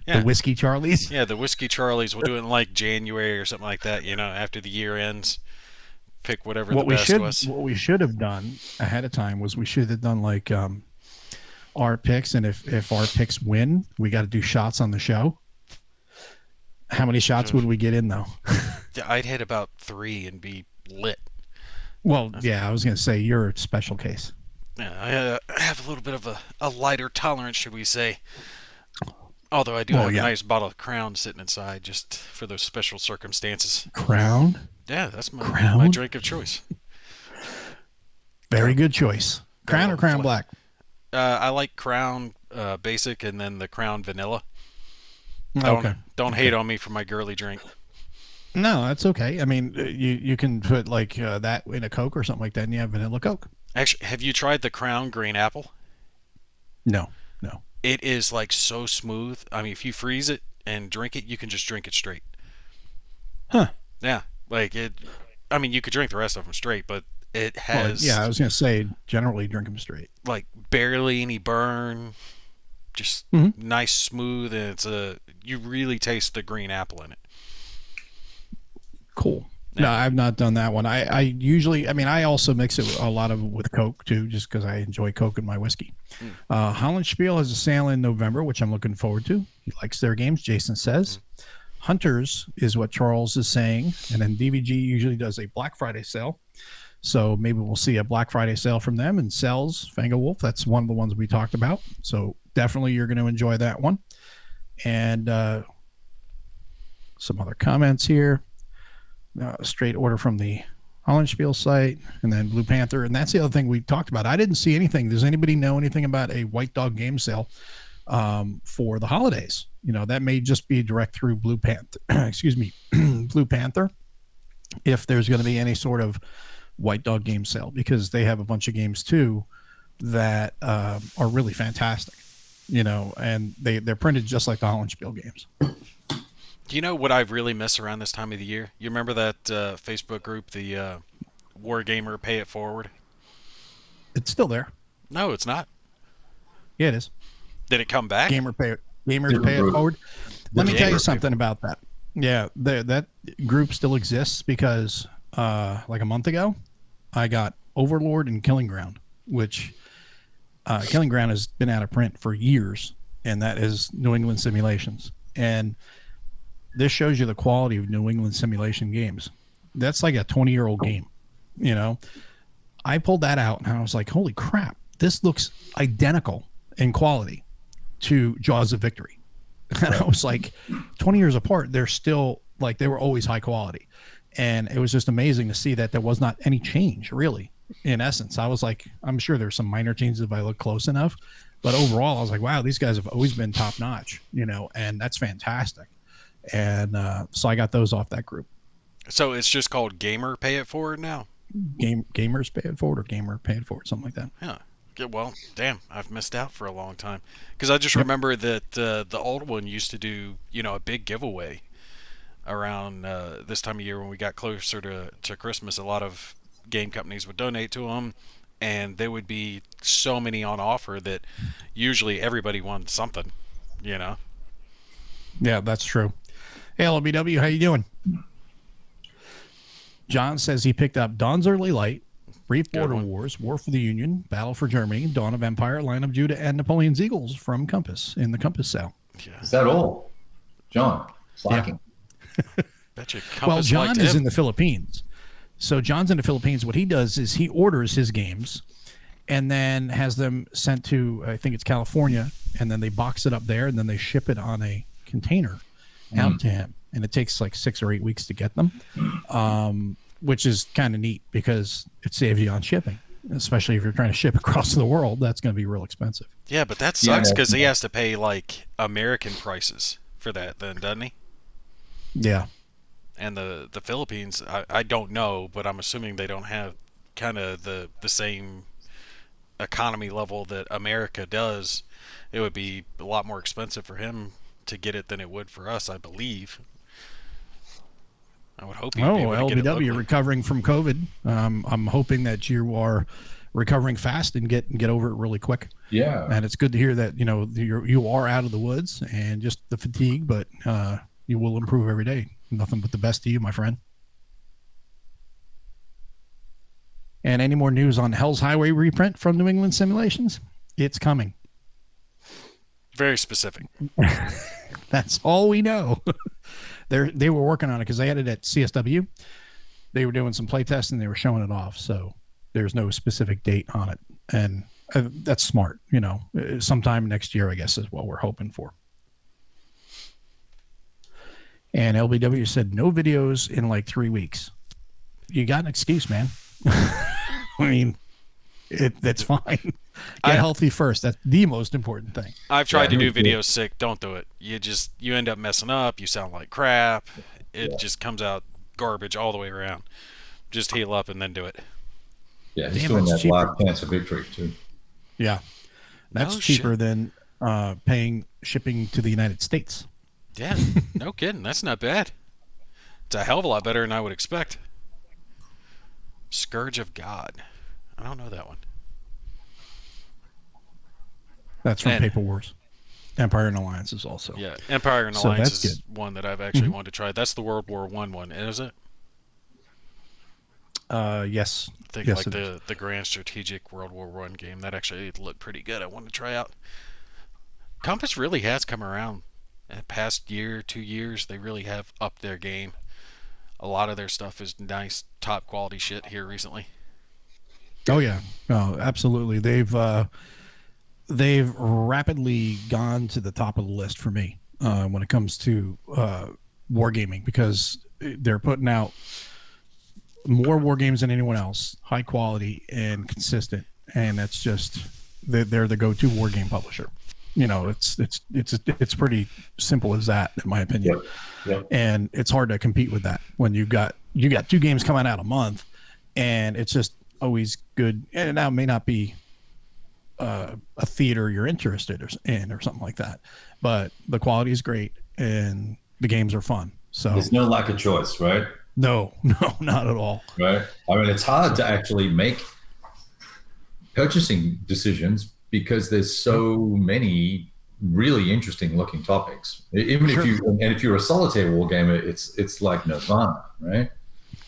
Yeah. the whiskey Charlies. Yeah, the Whiskey Charlies. We'll do it in like January or something like that, you know, after the year ends. Pick whatever the best was. What we should have done ahead of time was we should have done like our picks, and if our picks win, we got to do shots on the show. How many shots would we get in though? Yeah, I'd hit about 3 and be lit. Well, yeah, I was gonna say you're a special case. Yeah, I have a little bit of a lighter tolerance, should we say. Although I do have a nice bottle of Crown sitting inside just for those special circumstances. Crown? Yeah, that's my Crown? drink of choice. Very good choice. Crown or Crown Black? I like Crown Basic and then the Crown Vanilla. Don't hate on me for my girly drink. No, that's okay. I mean, you can put like that in a Coke or something like that, and you have vanilla Coke. Actually, have you tried the Crown Green Apple? No. It is like so smooth. I mean, if you freeze it and drink it, you can just drink it straight. Huh. Yeah, like it. I mean, you could drink the rest of them straight, but it has. Well, yeah, I was gonna say generally drink them straight. Like barely any burn, just nice smooth, and you really taste the green apple in it. Cool. No, I've not done that one. I usually, I mean, I also mix it a lot of with Coke too, just because I enjoy Coke in my whiskey. Holland Spiel has a sale in November, which I'm looking forward to. He likes their games, Jason says. Hunters is what Charles is saying, and then DVG usually does a Black Friday sale. So maybe we'll see a Black Friday sale from them. And Sells, Fanglewolf, that's one of the ones we talked about. So definitely you're going to enjoy that one. And some other comments here. Straight order from the Hollandspiel site, and then Blue Panther. And that's the other thing we talked about. I didn't see anything. Does anybody know anything about a White Dog game sale for the holidays? You know, that may just be direct through Blue Panther. Excuse me, Blue Panther. If there's going to be any sort of White Dog game sale, because they have a bunch of games too that are really fantastic. You know, and they're printed just like the Hollandspiel games. Do you know what I really miss around this time of the year? You remember that Facebook group, the Wargamer Pay It Forward? It's still there. No, it's not. Yeah, it is. Did it come back? Gamers Pay It Forward. Let me tell you something about that. Yeah, that group still exists because like a month ago, I got Overlord and Killing Ground, which Killing Ground has been out of print for years, and that is New England Simulations. And this shows you the quality of New England simulation games. That's like a 20-year-old game, you know. I pulled that out and I was like, holy crap, this looks identical in quality to Jaws of Victory. And I was like, 20 years apart, they're still like, they were always high quality. And it was just amazing to see that there was not any change, really, in essence. I was like, I'm sure there's some minor changes if I look close enough. But overall, I was like, wow, these guys have always been top notch, you know, and that's fantastic. And so I got those off that group. So it's just called Gamer Pay It Forward now? Gamers Pay It Forward or Gamer Pay It Forward, something like that. Yeah. Well, damn, I've missed out for a long time. Because I just remember that the old one used to do, you know, a big giveaway around this time of year when we got closer to Christmas. A lot of game companies would donate to them, and there would be so many on offer that usually everybody won something, you know? Yeah, that's true. Hey, LBW, how you doing? John says he picked up Dawn's Early Light, Brief Border Wars, War for the Union, Battle for Germany, Dawn of Empire, Line of Judah, and Napoleon's Eagles from Compass in the Compass sale. Yeah. Is that all? John, slacking. Yeah. Bet you Compass well, John liked is him. in the Philippines. So John's in the Philippines. What he does is he orders his games and then has them sent to, I think it's California, and then they box it up there, and then they ship it on a container out to him, and it takes like 6 or 8 weeks to get them, which is kind of neat because it saves you on shipping, especially if you're trying to ship across the world. That's going to be real expensive. Yeah, but that sucks because he has to pay like American prices for that then, doesn't he? Yeah. And the Philippines, I don't know, but I'm assuming they don't have kind of the same economy level that America does. It would be a lot more expensive for him to get it than it would for us, I believe. I would hope. LBW recovering from COVID. I'm hoping that you are recovering fast and get over it really quick. Yeah. And it's good to hear that you are out of the woods and just the fatigue, but you will improve every day. Nothing but the best to you, my friend. And any more news on Hell's Highway reprint from New England Simulations? It's coming. Very specific. That's all we know. They were working on it because they had it at CSW. They were doing some play tests and they were showing it off. So there's no specific date on it. And that's smart. Sometime next year, I guess, is what we're hoping for. And LBW said no videos in like 3 weeks. You got an excuse, man. I mean, that's fine. Get healthy first. That's the most important thing. I've tried to do videos sick. Don't do it. You end up messing up. You sound like crap. It just comes out garbage all the way around. Just heal up and then do it. Yeah, he's doing that live cancer victory too. Yeah, that's cheaper than paying shipping to the United States. Yeah, no kidding. That's not bad. It's a hell of a lot better than I would expect. Scourge of God. I don't know that one. That's from Paper Wars. Empire and Alliances also. Yeah, Empire and Alliance is one that I've actually wanted to try. That's the World War I one, is it? Yes. I think like the Grand Strategic World War I game. That actually looked pretty good. I wanted to try out. Compass really has come around. In the past year, 2 years, they really have upped their game. A lot of their stuff is nice, top quality shit here recently. Oh yeah, absolutely. They've rapidly gone to the top of the list for me when it comes to wargaming, because they're putting out more war games than anyone else, high quality and consistent, and that's just they're the go-to war game publisher. It's pretty simple as that, in my opinion. Yep. And it's hard to compete with that when you got 2 games coming out a month, and it's just always good. And now it may not be a theater you're interested in or something like that, but the quality is great and the games are fun. So there's no lack of choice, right? No, not at all. Right. I mean, it's hard to actually make purchasing decisions because there's so many really interesting looking topics. Even if you're a solitaire war gamer, it's like nirvana, right?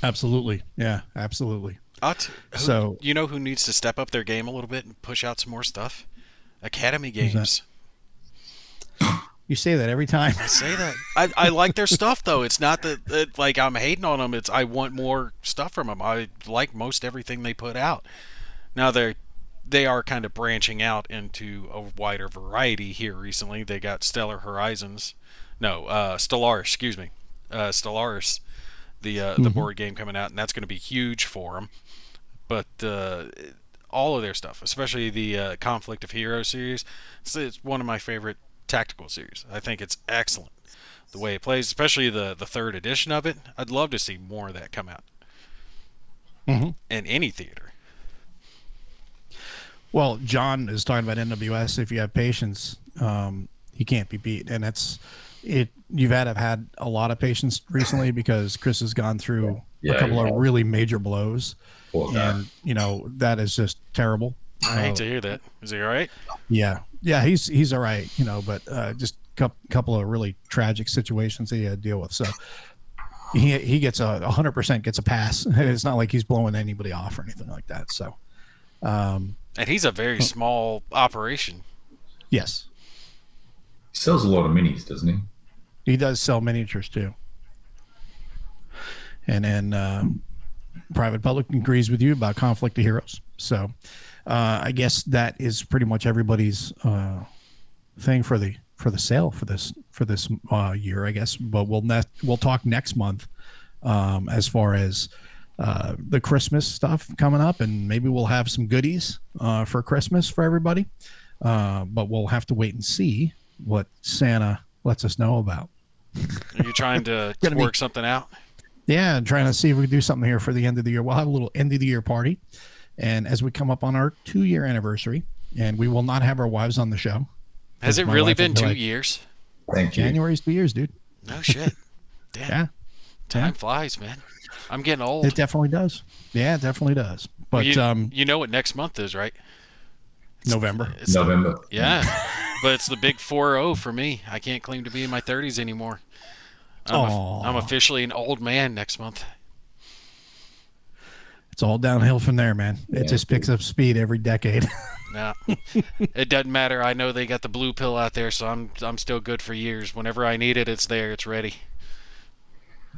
Absolutely. Yeah, absolutely. So you know who needs to step up their game a little bit and push out some more stuff? Academy Games. You say that every time. I say that. I like their stuff though. It's not that like I'm hating on them. It's I want more stuff from them. I like most everything they put out. Now they are kind of branching out into a wider variety here recently. They got Stellaris, excuse me. Stellaris, the board game coming out, and that's going to be huge for them. But all of their stuff, especially the Conflict of Heroes series, it's one of my favorite tactical series. I think it's excellent the way it plays, especially the 3rd edition of it. I'd love to see more of that come out in any theater. Well, John is talking about NWS. If you have patience, he can't be beat, and that's it. You've had a lot of patience recently because Chris has gone through a couple of really major blows, and that is just terrible. I hate to hear that. Is he all right? Yeah, he's all right. But just a couple of really tragic situations that he had to deal with. So he gets 100% gets a pass. It's not like he's blowing anybody off or anything like that. So. And he's a very small operation. Yes. He sells a lot of minis, doesn't he? He does sell miniatures too. And then Private Public agrees with you about Conflict of Heroes. So I guess that is pretty much everybody's thing for the sale for this year, I guess. But we'll talk next month as far as the Christmas stuff coming up, and maybe we'll have some goodies for Christmas for everybody. But we'll have to wait and see what Santa lets us know about. Are you trying to work something out? Yeah, trying to see if we can do something here for the end of the year. We'll have a little end of the year party, and as we come up on our 2-year anniversary, and we will not have our wives on the show. Has it really been 2 years? Thank you. January's 2 years, dude. No shit. Damn. Yeah. Time flies, man. I'm getting old. It definitely does. Yeah, it definitely does. But Well, you know what next month is, right? November. November. Yeah. But it's the big 4-0 for me. I can't claim to be in my 30s anymore. I'm officially an old man next month. It's all downhill from there, man. It just picks up speed every decade. No, it doesn't matter. I know they got the blue pill out there, so I'm still good for years. Whenever I need it, it's there. It's ready.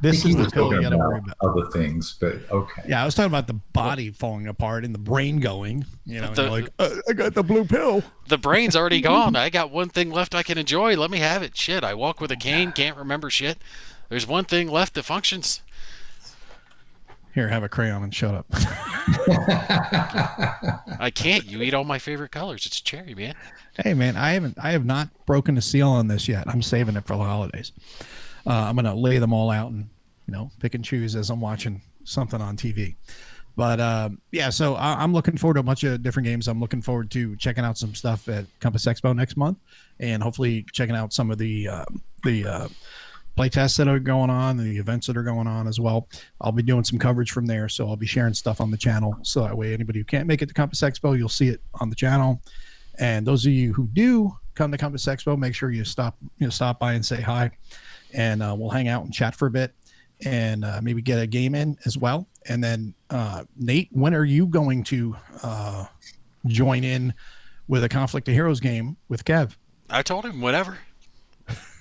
This is the pill you got to worry about. Other things, but okay. Yeah, I was talking about the body falling apart and the brain going. You know, you're like, I got the blue pill. The brain's already gone. I got one thing left I can enjoy. Let me have it. Shit, I walk with a cane, can't remember shit. There's one thing left that functions. Here, have a crayon and shut up. I can't. You eat all my favorite colors. It's cherry, man. Hey, man, I have not broken the seal on this yet. I'm saving it for the holidays. I'm gonna lay them all out and pick and choose as I'm watching something on TV. But yeah, so I'm looking forward to a bunch of different games. I'm looking forward to checking out some stuff at Compass Expo next month, and hopefully checking out some of the play tests that are going on, the events that are going on as well. I'll be doing some coverage from there, so I'll be sharing stuff on the channel. So that way, anybody who can't make it to Compass Expo, you'll see it on the channel. And those of you who do come to Compass Expo, make sure you stop by and say hi, and we'll hang out and chat for a bit, and maybe get a game in as well. And then Nate, when are you going to join in with a Conflict of Heroes game with Kev? I told him whenever.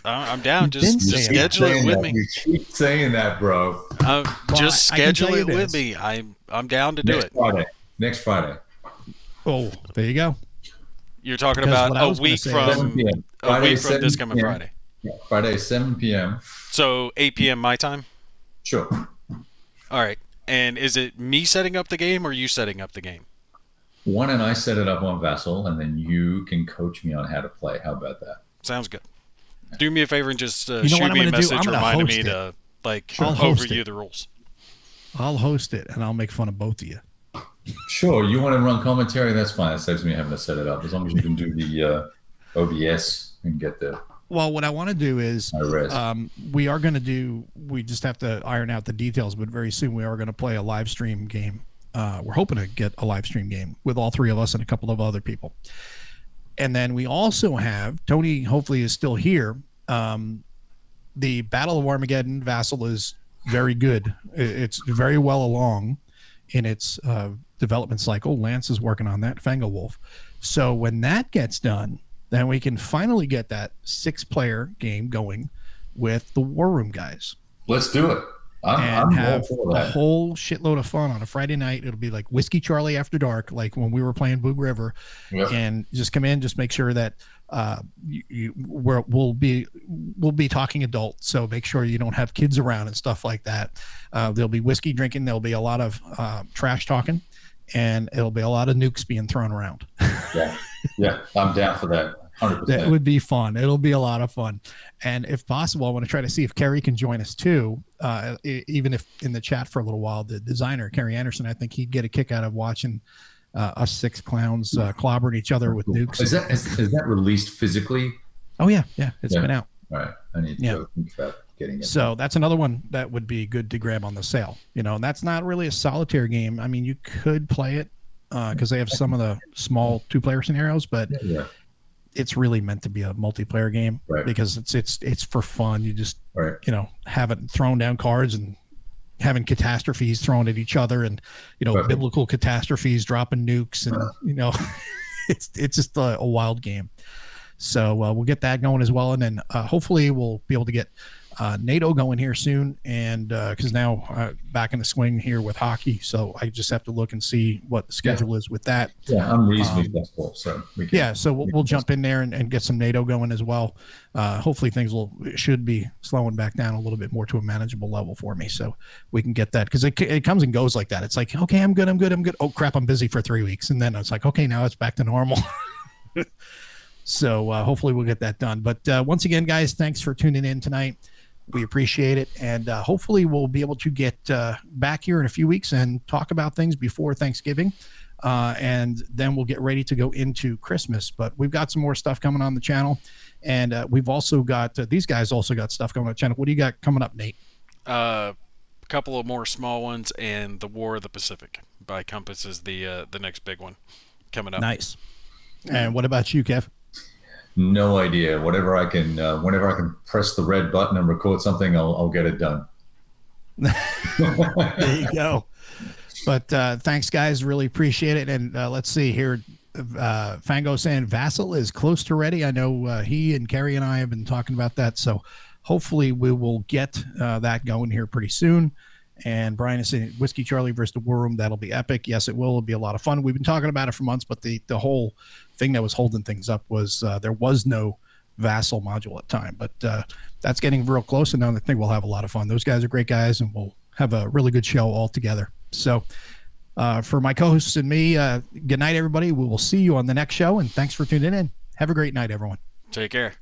I'm down. Just schedule it with me. You keep saying that, bro. Just schedule it with me. I'm down to do it. Next Friday. Oh, there you go. You're talking about a week from this coming Friday. Yeah, Friday, 7 p.m. So 8 p.m. my time? Sure. All right. And is it me setting up the game or you setting up the game? Why don't I set it up on Vassal, and then you can coach me on how to play. How about that? Sounds good. Do me a favor and just shoot me a message reminding me to overview the rules. I'll host it, and I'll make fun of both of you. Sure. You want to run commentary? That's fine. It saves me having to set it up. As long as you can do the OBS and get the... Well, what I want to do is we just have to iron out the details, but very soon we are going to play a live stream game. We're hoping to get a live stream game with all three of us and a couple of other people. And then we also have, Tony hopefully is still here. The Battle of Armageddon Vassal is very good. It's very well along in its development cycle. Lance is working on that, Fangolwolf. So when that gets done, then we can finally get that 6-player game going with the War Room guys. Let's do it. I'm have a whole shitload of fun on a Friday night. It'll be like Whiskey Charlie After Dark, like when we were playing Boog River. Yep. And just come in, just make sure that we'll be talking adult. So make sure you don't have kids around and stuff like that. There'll be whiskey drinking. There'll be a lot of trash talking, and it'll be a lot of nukes being thrown around. Yeah, I'm down for that. 100%. That would be fun. It'll be a lot of fun. And if possible, I want to try to see if Kerry can join us too, even if in the chat for a little while. The designer, Kerry Anderson, I think he'd get a kick out of watching us 6 clowns clobbering each other with nukes. Is that released physically? Oh, yeah. It's been out. All right. I need to go think about getting it. So that's another one that would be good to grab on the sale. And that's not really a solitaire game. I mean, you could play it because they have some of the small 2-player scenarios, but it's really meant to be a multiplayer game because it's for fun. You just having thrown down cards and having catastrophes thrown at each other, and biblical catastrophes dropping nukes, and it's just a wild game. So we'll get that going as well, and then hopefully we'll be able to get NATO going here soon, and because now back in the swing here with hockey, so I just have to look and see what the schedule is with that. Yeah, I'm reasonably flexible, so we can. Yeah, so we'll jump in there and get some NATO going as well. Hopefully things should be slowing back down a little bit more to a manageable level for me, so we can get that, because it comes and goes like that. It's like, okay, I'm good. Oh crap, I'm busy for 3 weeks, and then it's like, okay, now it's back to normal. So hopefully we'll get that done. But once again, guys, thanks for tuning in tonight. We appreciate it, and hopefully we'll be able to get back here in a few weeks and talk about things before Thanksgiving, and then we'll get ready to go into Christmas. But we've got some more stuff coming on the channel, and we've also got these guys also got stuff coming on the channel. What do you got coming up, Nate? A couple of more small ones, and the War of the Pacific by Compass is the next big one coming up. Nice. And what about you, Kev? No idea. Whenever I can press the red button and record something, I'll get it done. There you go. But thanks, guys. Really appreciate it. And let's see here. Fango saying Vassal is close to ready. I know he and Kerry and I have been talking about that. So hopefully we will get that going here pretty soon. And Brian is saying Whiskey Charlie versus the War Room. That'll be epic. Yes, it will. It'll be a lot of fun. We've been talking about it for months, but the whole thing that was holding things up was there was no Vassal module at the time. But that's getting real close, and now I think we'll have a lot of fun. Those guys are great guys, and we'll have a really good show all together. So for my co-hosts and me, good night, everybody. We will see you on the next show, and thanks for tuning in. Have a great night, everyone. Take care.